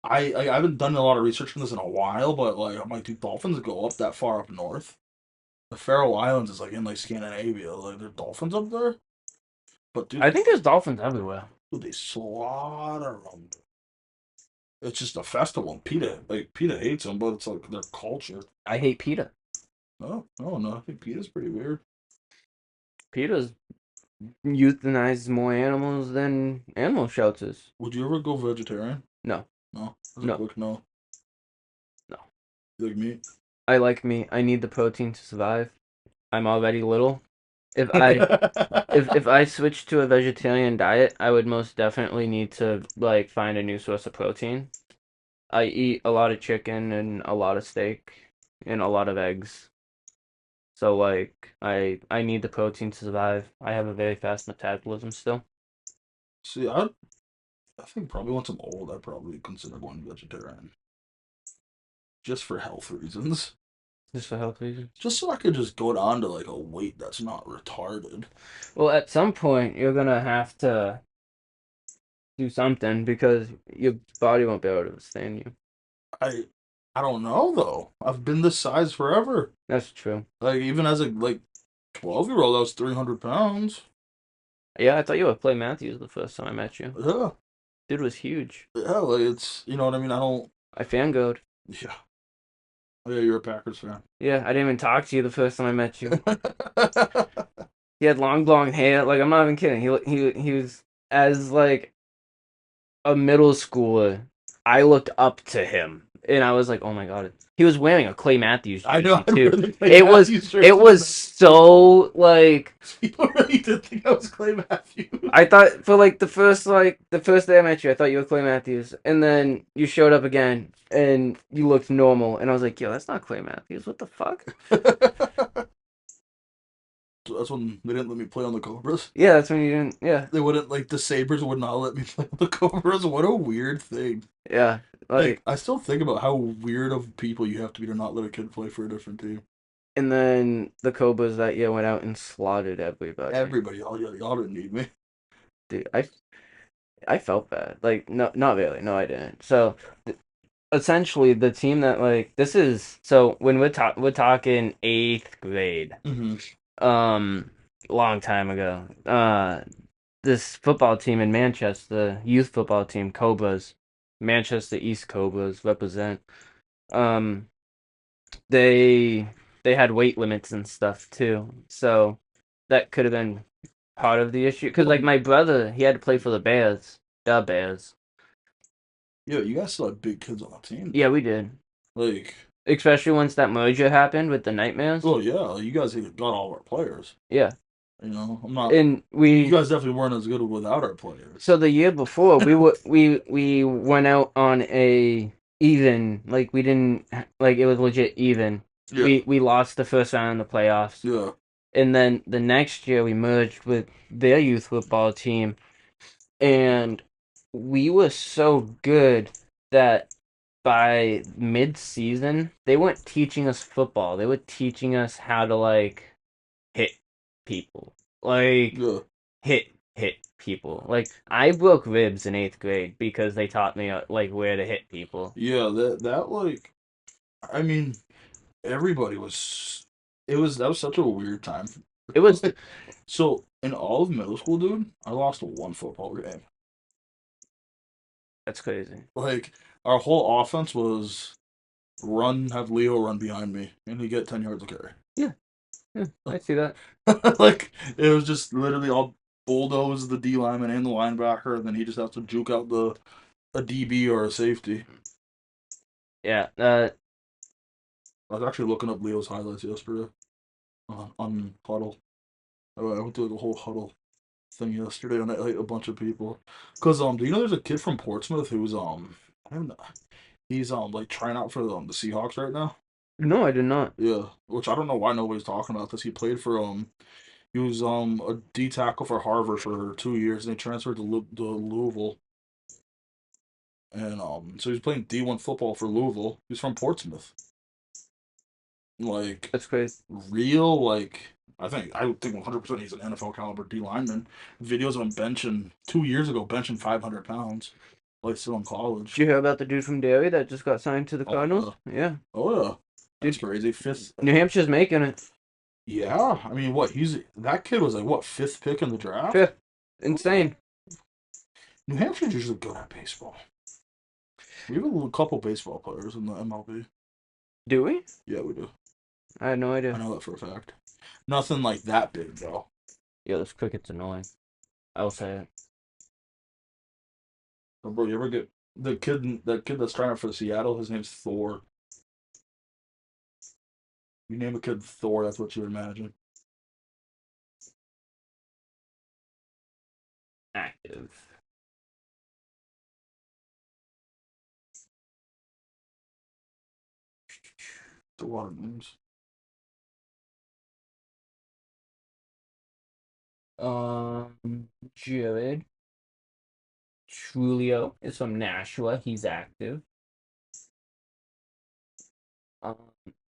I haven't done a lot of research on this in a while, but like I'm like, do dolphins go up that far up north? The Faroe Islands is like in like Scandinavia. Like there dolphins up there? But I think there's dolphins everywhere. dude, they slaughter them. It's just a festival. And PETA hates them, but it's like their culture. I hate PETA. Oh no, I think PETA's pretty weird. PETA's euthanizes more animals than animal shelters. Would you ever go vegetarian? No, No, that's a no, quick no. no. You like meat? I like meat. I need the protein to survive. I'm already little. If I if I switch to a vegetarian diet, I would most definitely need to like find a new source of protein. I eat a lot of chicken and a lot of steak and a lot of eggs. So like I need the protein to survive. I have a very fast metabolism still. See, I think probably once I'm old, I'd probably consider going vegetarian just for health reasons. Just for health reasons. Just so I could just go down to like a weight that's not retarded. Well, at some point you're gonna have to do something because your body won't be able to withstand you. I I don't know though. I've been this size forever. That's true. Like even as a 12-year-old, I was 300 pounds. Yeah, I thought you were Clay Matthews the first time I met you. Yeah, Dude was huge. yeah. Like it's you know what I mean. I don't. I fangirled. Yeah. Oh yeah, you're a Packers fan. Yeah, I didn't even talk to you the first time I met you. He had long blonde hair. Like I'm not even kidding. He was as like a middle schooler. I looked up to him, and I was like, "Oh my god!" He was wearing a Clay Matthews I know. jersey I too. really Clay It was Matthews it jersey. was so like People really did think I was Clay Matthews. I thought for like the first day I met you, I thought you were Clay Matthews, and then you showed up again and you looked normal, and I was like, "Yo, that's not Clay Matthews. What the fuck?" So that's when they didn't let me play on the Cobras. Yeah, that's when you didn't. Yeah, They wouldn't like the Sabres would not let me play on the Cobras. What a weird thing. yeah. Like Like, I still think about how weird of people you have to be to not let a kid play for a different team. and then the Cobras that year went out and slaughtered everybody. Everybody, y'all didn't need me. Dude, I felt bad. Like, no, not really. No, I didn't. So essentially, the team that like this is so when we're talking eighth grade, Mm-hmm. um, long time ago. This football team in Manchester, youth football team, Cobras, Manchester East Cobras represent. Um, they they had weight limits and stuff too, so that could have been part of the issue. Because like Well, my brother, he had to play for the Bears. yeah, you guys still had big kids on the team. Yeah, we did. Like, Especially once that merger happened with the Nightmares. well, yeah, you guys got all of our players. Yeah, You know, I'm not. and You we guys definitely weren't as good without our players. so the year before we went out on a even like we didn't like it was legit even. Yeah, We lost the first round in the playoffs, yeah, and then the next year we merged with their youth football team, and we were so good that by mid-season they weren't teaching us football. They were teaching us how to like hit people. Like yeah, hit people. Like I broke ribs in eighth grade because they taught me like where to hit people. yeah. That like, I mean, everybody was. It was that was such a weird time. It was So in all of middle school, dude, I lost one football game. that's crazy. Like our whole offense was run, have Leo run behind me, and he get 10 yards of carry. Yeah, yeah, I see that. Like it was just literally all bulldoze the D lineman and the linebacker, and then he just has to juke out the a DB or a safety. Yeah, I was actually looking up Leo's highlights yesterday on Huddle. I went through the whole Huddle thing yesterday on like, a bunch of people. Cause do you know there's a kid from Portsmouth who's I don't know, he's like trying out for the Seahawks right now. no, I did not. Yeah, which I don't know why nobody's talking about this. He played for he was a D tackle for Harvard for 2 years, and he transferred to Louisville, and so he's playing D1 football for Louisville. He's from Portsmouth. Like That's crazy. real like I think 100% he's an NFL caliber D lineman. Videos of him benching 2 years ago, benching 500 pounds, like still in college. Did you hear about the dude from Derry that just got signed to the Oh Cardinals? Yeah, oh yeah, that's dude, crazy. Fifth. New Hampshire's making it. Yeah, I mean, what that kid was like what fifth pick in the draft. Fifth, insane. New Hampshire's usually good at baseball. We have a couple baseball players in the MLB. Do we? Yeah, we do. I had no I idea. know that for a fact. Nothing like that big though. Yeah, this cricket's annoying. I'll say it. But bro, you ever get that kid that's trying out for Seattle? His name's Thor. You name a kid Thor, that's what you would imagine. Active. It's a lot of names. Jared Trulio is from Nashua. He's active. Um,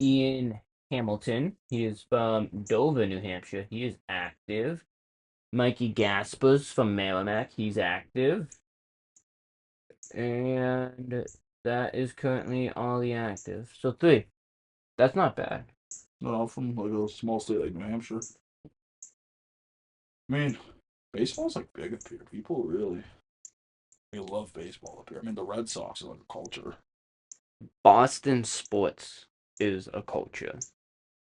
Ian Hamilton. He is from Dover, New Hampshire. He is active. Mikey Gaspers from Merrimack. He's active. And that is currently all the active. So three. That's not bad. No, from like a small state like New Hampshire. I mean, baseball's like big up here. People really they love baseball up here. I mean, the Red Sox are like a culture. Boston sports is a culture.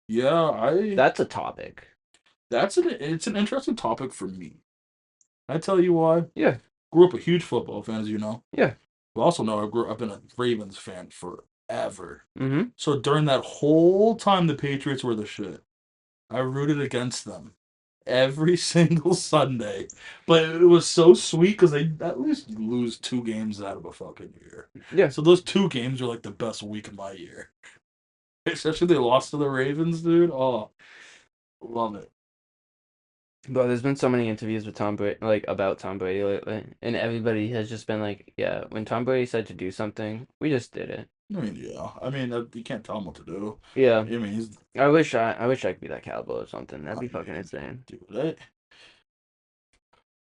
Yeah, I That's a topic. it's an interesting topic for me. I tell you why. Yeah. Grew up a huge football fan, as you know. Yeah. But also know I've been a Ravens fan for ever. Mm-hmm. So during that whole time, the Patriots were the shit. I rooted against them every single Sunday, but it was so sweet because they at least lose 2 games out of a fucking year. Yeah. So those 2 games are like the best week of my year. Especially they lost to the Ravens, dude. Oh, love it. But there's been so many interviews with Tom Brady, like about Tom Brady lately, and everybody has just been like, "Yeah, when Tom Brady said to do something, we just did it." I mean, yeah. I mean, you can't tell him what to do. Yeah, I mean, he's. I wish I could be that caliber or something. That'd I be fucking mean, insane.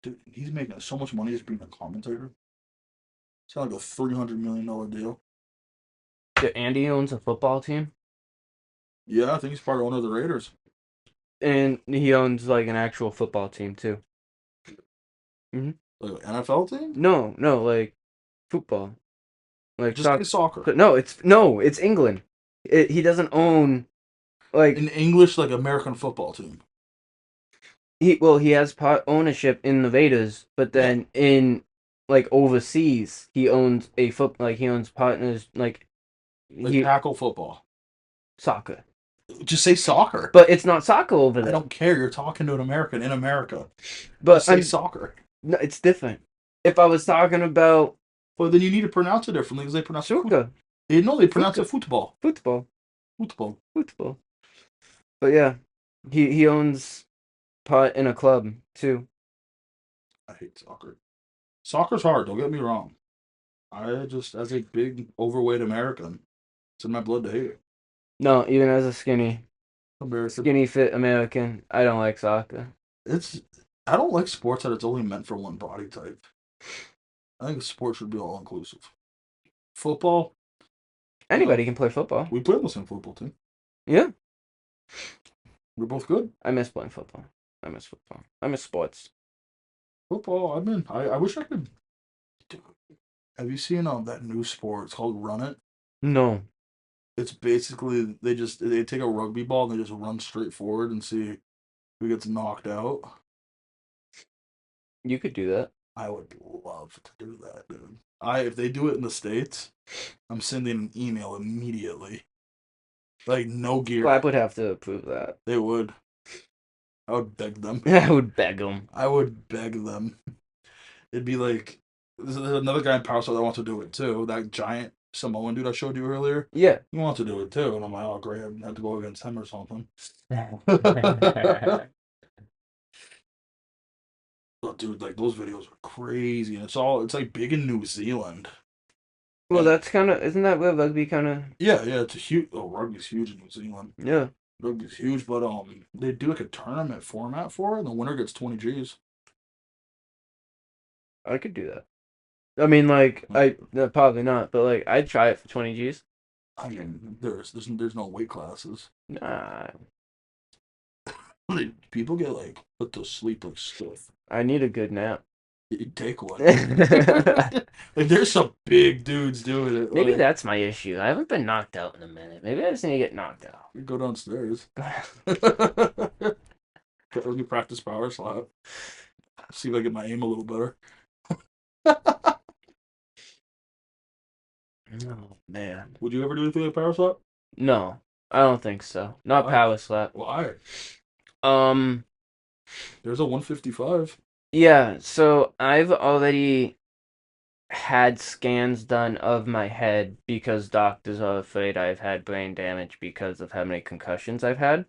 dude, he's making so much money just being a commentator. It's like a $300 million deal. Yeah, Andy owns a football team, Yeah, I think he's part owner of the Raiders. and he owns like an actual football team too. Hmm. Like an NFL team? No, no, like football, like Just say soccer. soccer. No, it's England. He doesn't own like In English, like American football team. he has part ownership in the Raiders, but Yeah, then in like overseas, he owns he owns partners like like he tackle football. soccer. Just say soccer. But it's not soccer over I there. don't care. You're talking to an American in America. But Just say soccer. no, it's different. If I was talking about Well, then you need to pronounce it differently because they pronounce it. soccer, They pronounce Fuka. it football. football, Football. football. But yeah, he owns part in a club too. I hate soccer. Soccer's hard. Don't get me wrong. I just, as a big overweight American, it's in my blood to hate it. No, even as a American. skinny fit American, I don't like soccer. It's. I don't like sports that it's only meant for one body type. I think sports should be all inclusive. Football. Anybody can play football. We play on the same football team. Yeah, We're both good. I miss playing football. I miss football. I miss sports. Football. I wish I could. Dude, have you seen that new sport? It's called Run It. No, It's basically they take a rugby ball and they just run straight forward and see who gets knocked out. you could do that. I would love to do that, dude. If they do it in the States, I'm sending an email immediately. Like no gear. Clap would have to approve that. They would. I would beg them. I would beg them. I would beg them. It'd be like there's another guy in Power Star that wants to do it too. That giant Samoan dude I showed you earlier. Yeah. He wants to do it too, and I'm like, oh great, I have to go against him or something. But dude, like those videos are crazy, and it's like big in New Zealand. Well, And that's kind of isn't that where rugby kind of? yeah, it's a huge. Oh, rugby's huge in New Zealand. Yeah, Rugby's huge, but they do like a tournament format for it, and the winner gets 20 G's. I could do that. I mean, like probably not, but like I'd try it for 20 G's. I mean, there's no weight classes. Nah, People get like put to sleep like stuff. I need a good nap. You take one. Maybe Like there's some big dudes doing it. Like, that's my issue. I haven't been knocked out in a minute. Maybe I just need to get knocked out. you go downstairs. Let me practice power slap. See if I get my aim a little better. Oh man. Would you ever do anything like power slap? No, I don't think so. Not Why? power slap. Why? Um, There's a 155. yeah, so I've already had scans done of my head because doctors are afraid I've had brain damage because of how many concussions I've had.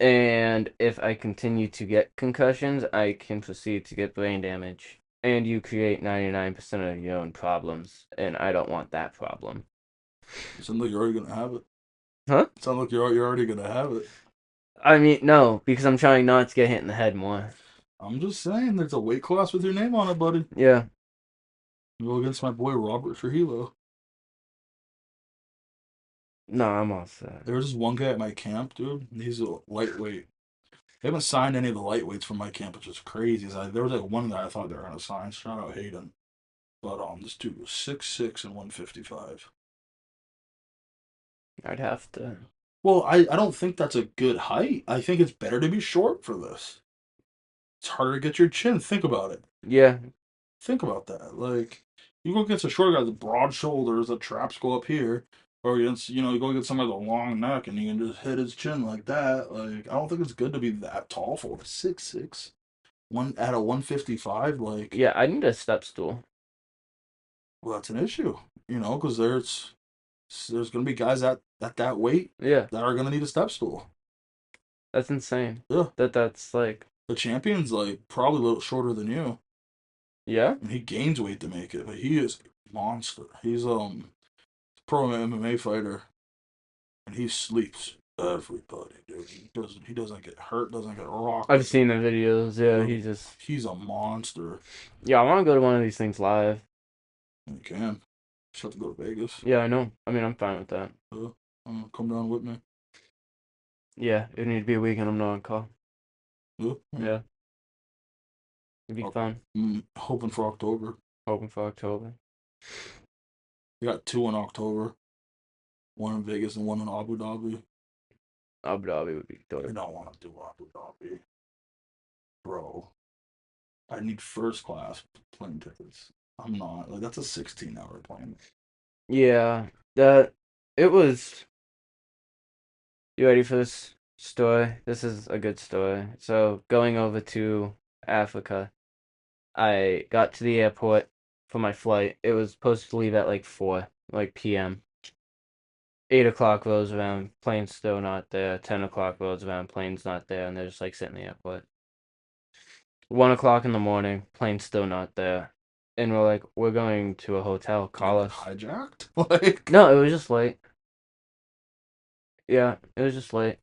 And if I continue to get concussions, I can proceed to get brain damage. And you create 99% of your own problems, and I don't want that problem. It sounds like you're already gonna have it. Huh? It sounds like you're already gonna have it. I mean, no, because I'm trying not to get hit in the head more. I'm just saying, there's a weight class with your name on it, buddy. Yeah. You go against my boy Robert Trujillo. No, I'm all set. There was this one guy at my camp, dude. He's a lightweight. They haven't signed any of the lightweights from my camp, which is crazy. There was like one guy I thought they were gonna sign. Shout out Hayden. But this dude was 6'6" and 155. I'd have to. Well, I don't think that's a good height. I think it's better to be short for this. It's harder to get your chin. Think about it. Yeah. Think about that. Like You go against a short guy with broad shoulders, the traps go up here, or against you go against somebody with a long neck and you can just hit his chin like that. Like I don't think it's good to be that tall for 6'6". One at a 155, like Yeah, I need a step stool. well, that's an issue, because there's gonna be guys at that weight Yeah, that are gonna need a step stool. that's insane. Yeah, That's like, the champion's like probably a little shorter than you, yeah. and he gains weight to make it, but he is a monster. He's pro MMA fighter, and he sleeps everybody, dude. He doesn't get hurt, doesn't get rocked, I've doesn't. seen the videos. Yeah, Dude, he just. he's a monster. Yeah, I want to go to one of these things live. You can. Just have to go to Vegas. Yeah, I know. I mean, I'm fine with that. Uh, come down with me. Yeah, it need to be a weekend. I'm not on call. Yeah. Yeah, it'd be fun. I'm hoping for October. Hoping for October. We got two in October. One in Vegas and one in Abu Dhabi. Abu Dhabi would be I dope. don't want to do Abu Dhabi, bro. I need first class plane tickets. I'm not like that's a 16-hour plane. Yeah, that it was. You ready for this story? This is a good story. So, going over to Africa, I got to the airport for my flight. It was supposed to leave at like 4, like p.m. 8 o'clock rolls around, plane's still not there. 10 o'clock rolls around, plane's not there, and they're just like sitting in the airport. 1 o'clock in the morning, plane's still not there. And we're like, we're going to a hotel, Did it call get us. hijacked? Like No, it was just late. Yeah, it was just late.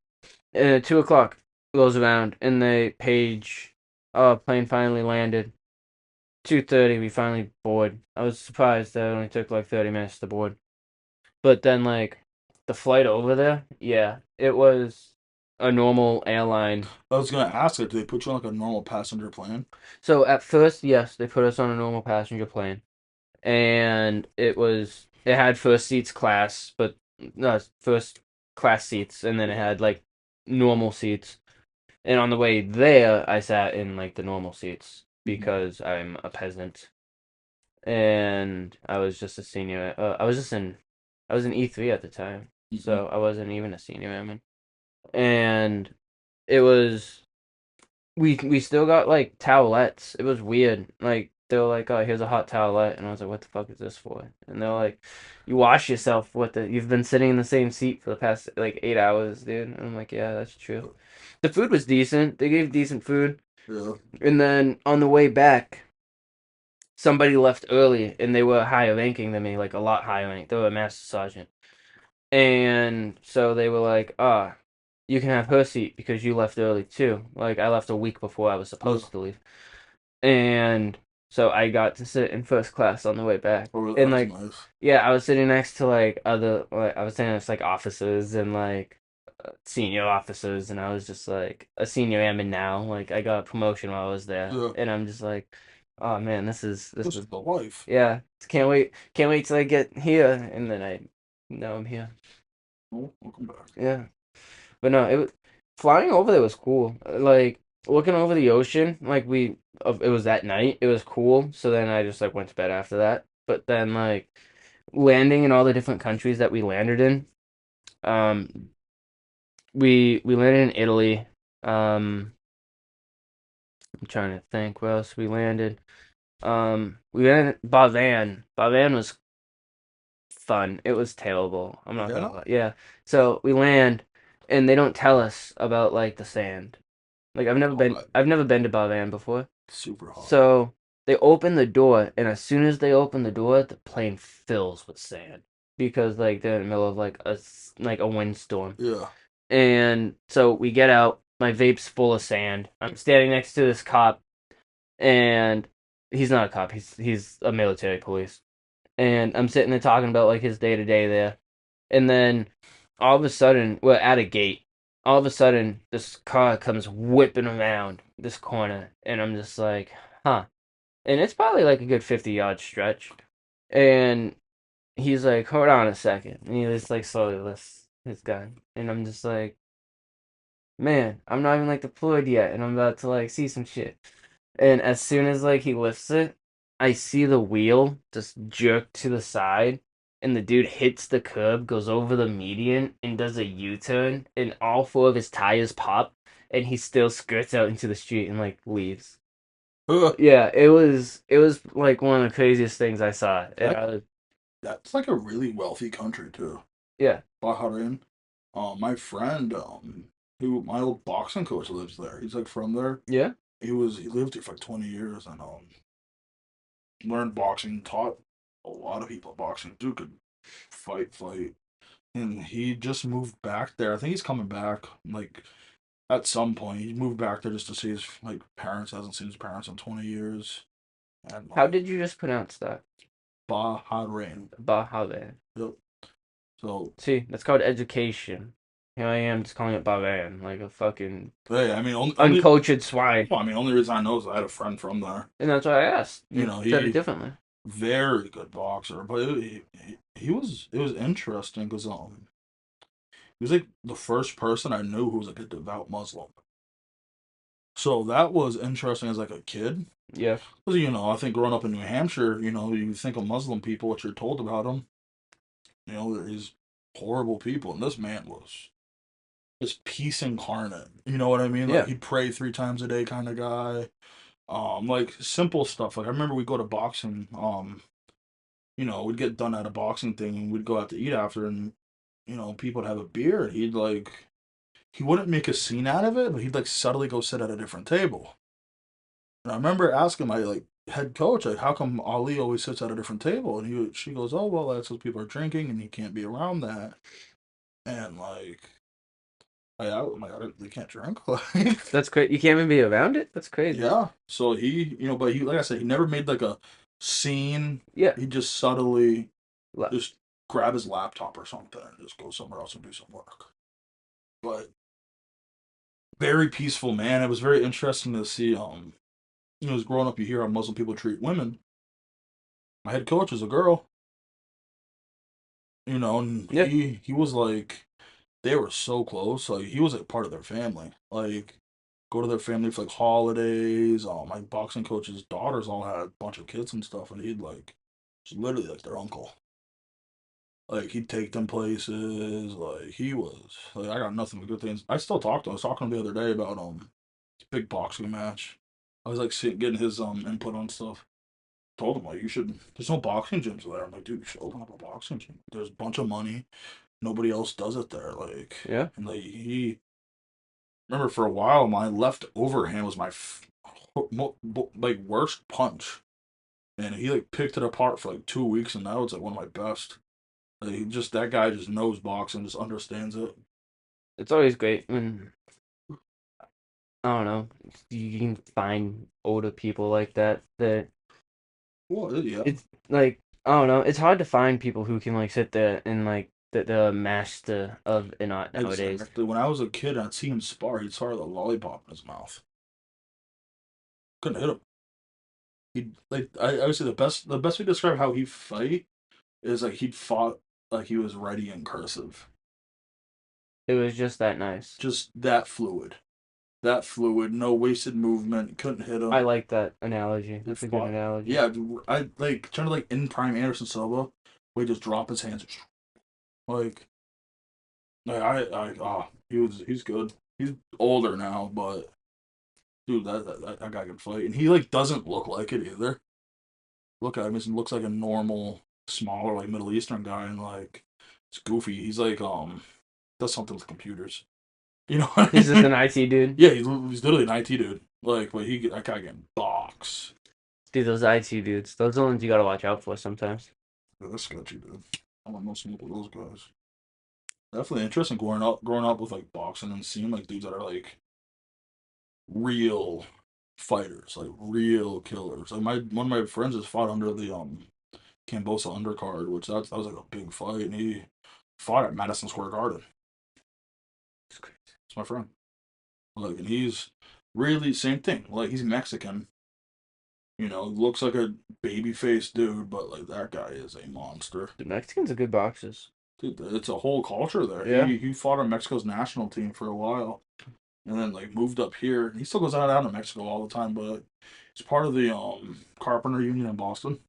And at 2 o'clock rolls around, and they page, oh, plane finally landed. 2:30, we finally board. I was surprised that it only took like 30 minutes to board. But then, like, the flight over there, yeah, it was a normal airline. I was gonna ask it. Do they put you on like a normal passenger plane? So at first, yes, they put us on a normal passenger plane, and it had first seats class, but no, first class seats, and then it had like normal seats. And on the way there, I sat in like the normal seats Mhm. because I'm a peasant, and I was just a senior. I was in E3 at the time, Mhm. so I wasn't even a senior airman. And it was we still got like towelettes. It was weird. Like they were like, "Oh, here's a hot towelette," and I was like, "What the fuck is this for?" And they're like, "You wash yourself with it. You've been sitting in the same seat for the past like 8 hours, dude." And I'm like, "Yeah, that's true." The food was decent. They gave decent food. Yeah. And then on the way back, somebody left early, and they were higher ranking than me, like a lot higher rank. They were a master sergeant. And so they were like, ah, you can have her seat because you left early too. Like I left a week before I was Yeah. supposed to leave. And so I got to sit in first class on the way back. Oh, And that's like nice. yeah, I was sitting next to I was sitting next to like officers and like senior officers, and I was just like a senior airman now. Like I got a promotion while I was there. Yeah. And I'm just like, oh man, this This is is the life. yeah, can't wait till I get here. And then I now I'm here. Oh, welcome back. Yeah. But no, it was flying over there was cool. Like looking over the ocean, like it was that night. It was cool. So then I just like went to bed after that. But then like landing in all the different countries that we landed in. Um, we landed in Italy. I'm trying to think where else we landed. We landed Bavan. Bavan was fun. It was terrible. I'm not gonna Yeah. lie. Yeah. So we land, and they don't tell us about like the sand. Like Hot. I've never been to Bavan before. Super hot. So they open the door, and as soon as they open the door, the plane fills with sand because like they're in the middle of like like a windstorm. Yeah. And so we get out. My vape's full of sand. I'm standing next to this cop, and he's not a cop. He's a military police. And I'm sitting there talking about like his day to day there. And then all of a sudden, we're at a gate. All of a sudden, this car comes whipping around this corner, and I'm just like, huh. And it's probably like a good 50-yard stretch. And he's like, hold on a second. And he just like slowly lifts his gun. And I'm just like, man, I'm not even like deployed yet, and I'm about to like see some shit. And as soon as like he lifts it, I see the wheel just jerk to the side, and the dude hits the curb, goes over the median, and does a U-turn, and all four of his tires pop, and he still skirts out into the street and like leaves. Yeah, it was like one of the craziest things I saw. that that's like a really wealthy country too. Yeah, Bahrain. My friend, who my old boxing coach lives there. He's like from there. yeah. He lived here for like 20 years and learned boxing, taught a lot of people boxing. Dude could fight. And he just moved back there. I think he's coming back like at some point. He moved back there just to see his like parents. Hasn't seen his parents in 20 years. And How like did you just pronounce that? Bahrain. Bahrain. Yep. So See, that's called education. Here I am just calling it Bahrain, like a fucking hey, I mean only uncultured swine. well, I mean only reason I know is I had a friend from there. And that's why I asked. You You know, said it he differently. very good boxer, but he was it was interesting because he was like the first person I knew who was like a devout Muslim. So that was interesting as like a kid. Yeah. Because, I think growing up in New Hampshire, you think of Muslim people, what you're told about them, they're these horrible people. And this man was just peace incarnate. You know what I mean? Like Yeah. he'd pray 3 times a day kind of guy. Like simple stuff. Like I remember we go to boxing, we'd get done at a boxing thing and we'd go out to eat after and, people would have a beer and he wouldn't make a scene out of it, but he'd like subtly go sit at a different table. And I remember asking my like head coach, like, how come Ali always sits at a different table? And she goes, oh well, that's because people are drinking and he can't be around that. And like, I'm like, they can't drink. Like, That's crazy. You can't even be around it? That's crazy. yeah. So but he, like I said, he never made like a scene. Yeah. He just subtly Left. just grab his laptop or something and just go somewhere else and do some work. But very peaceful man. It was very interesting to see. As growing up, you hear how Muslim people treat women. My head coach is a girl, and Yeah. he was like, they were so close. Like he was like part of their family. Like go to their family for like holidays. My boxing coach's daughters all had a bunch of kids and stuff, and he'd like, was literally like their uncle. Like he'd take them places. Like he was like, I got nothing but good things. I still talk to him. I was talking to him the other day about his big boxing match. I was like getting his input on stuff. Told him like you should. There's no boxing gyms there. I'm like, dude, you should open up a boxing gym. There's a bunch of money. Nobody else does it there. Like, Yeah. and like he remember for a while my left overhand was my like worst punch, and he like picked it apart for like 2 weeks, and now it's like one of my best. Like, that guy just knows boxing, just understands it. It's always great when, I don't know, you can find older people like that Well, yeah, it's like, I don't know, it's hard to find people who can like sit there and like that the master of an art nowadays. exactly. When I was a kid, I'd see him spar. He'd spar with a lollipop in his mouth. Couldn't hit him. He like I would say the best way to describe how he fight is like he'd fought like he was ready in cursive. It was just that nice. Just that fluid. That fluid, no wasted movement, couldn't hit I him. like that analogy. He That's a good fought. analogy. Yeah, I like trying to like in prime Anderson Silva, where he just drop his hands like he's good. He's older now, but dude, that guy can fight. And he like doesn't look like it either. Look at him, he looks like a normal, smaller, like Middle Eastern guy and like it's goofy. He's like does something with computers. You know what I He's just mean? an IT dude. Yeah, he's literally an IT dude. Like, but that guy can box. Dude, those IT dudes. Those are the ones you gotta watch out for sometimes. Yeah, that's sketchy, dude. I don't know some of those guys. Definitely interesting growing up with like boxing and seeing like dudes that are like real fighters, like real killers. Like one of my friends has fought under the Cambosa undercard, which that was like a big fight, and he fought at Madison Square Garden. It's crazy. It's my friend. Like, and he's really same thing. Like he's Mexican. Looks like a baby faced dude, but like that guy is a monster. The Mexicans are good boxers. Dude, it's a whole culture there. Yeah. He fought on Mexico's national team for a while. and then like moved up here. He still goes out to Mexico all the time, but he's part of the carpenter union in Boston.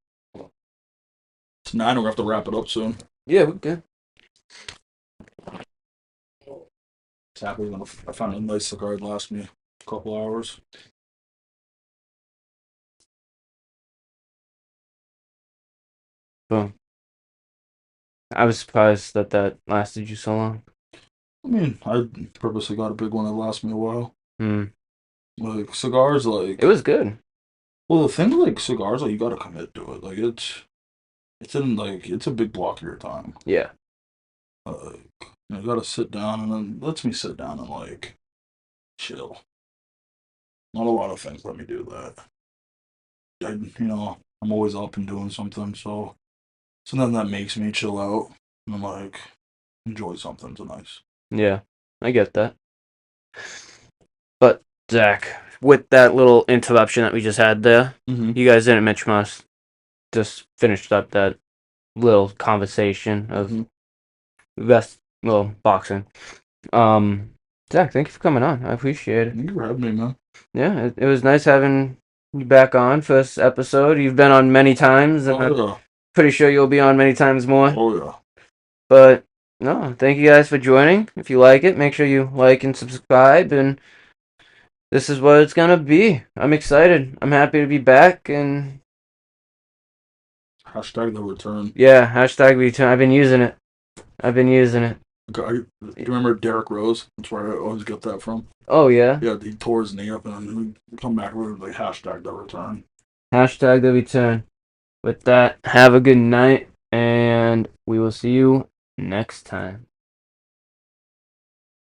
It's 9. We're gonna have to wrap it up soon. Yeah, we're good. It's happy when I found a nice cigar. It'd last me a couple hours. Boom. I was surprised that lasted you so long. I mean, I purposely got a big one that lasts me a while. Hmm. Like cigars, like It was good. well, the thing with like cigars, like you gotta commit to it. Like it's a big block of your time. Yeah. You gotta sit down, and then lets me sit down and like chill. Not a lot of things let me do that. I'm always up and doing something, so something that makes me chill out and like enjoy something's nice. Yeah. I get that. But Zach, with that little interruption that we just had there, Mm-hmm. you guys didn't mention us. Just finished up that little conversation of best little boxing. Zach, thank you for coming on. I appreciate it. Thank you for having me, man. Yeah, it was nice having you back on for this episode. You've been on many times, and I'm Oh yeah. pretty sure you'll be on many times more. Oh yeah. But no, thank you guys for joining. If you like it, make sure you like and subscribe. And this is what it's gonna be. I'm excited. I'm happy to be back. And Hashtag the return. yeah, hashtag return. I've been using it. Okay, do you remember Derek Rose? That's where I always get that from. Oh yeah. Yeah, he tore his knee up, and then we come back with like hashtag the return. Hashtag the return. With that, have a good night, and we will see you next time.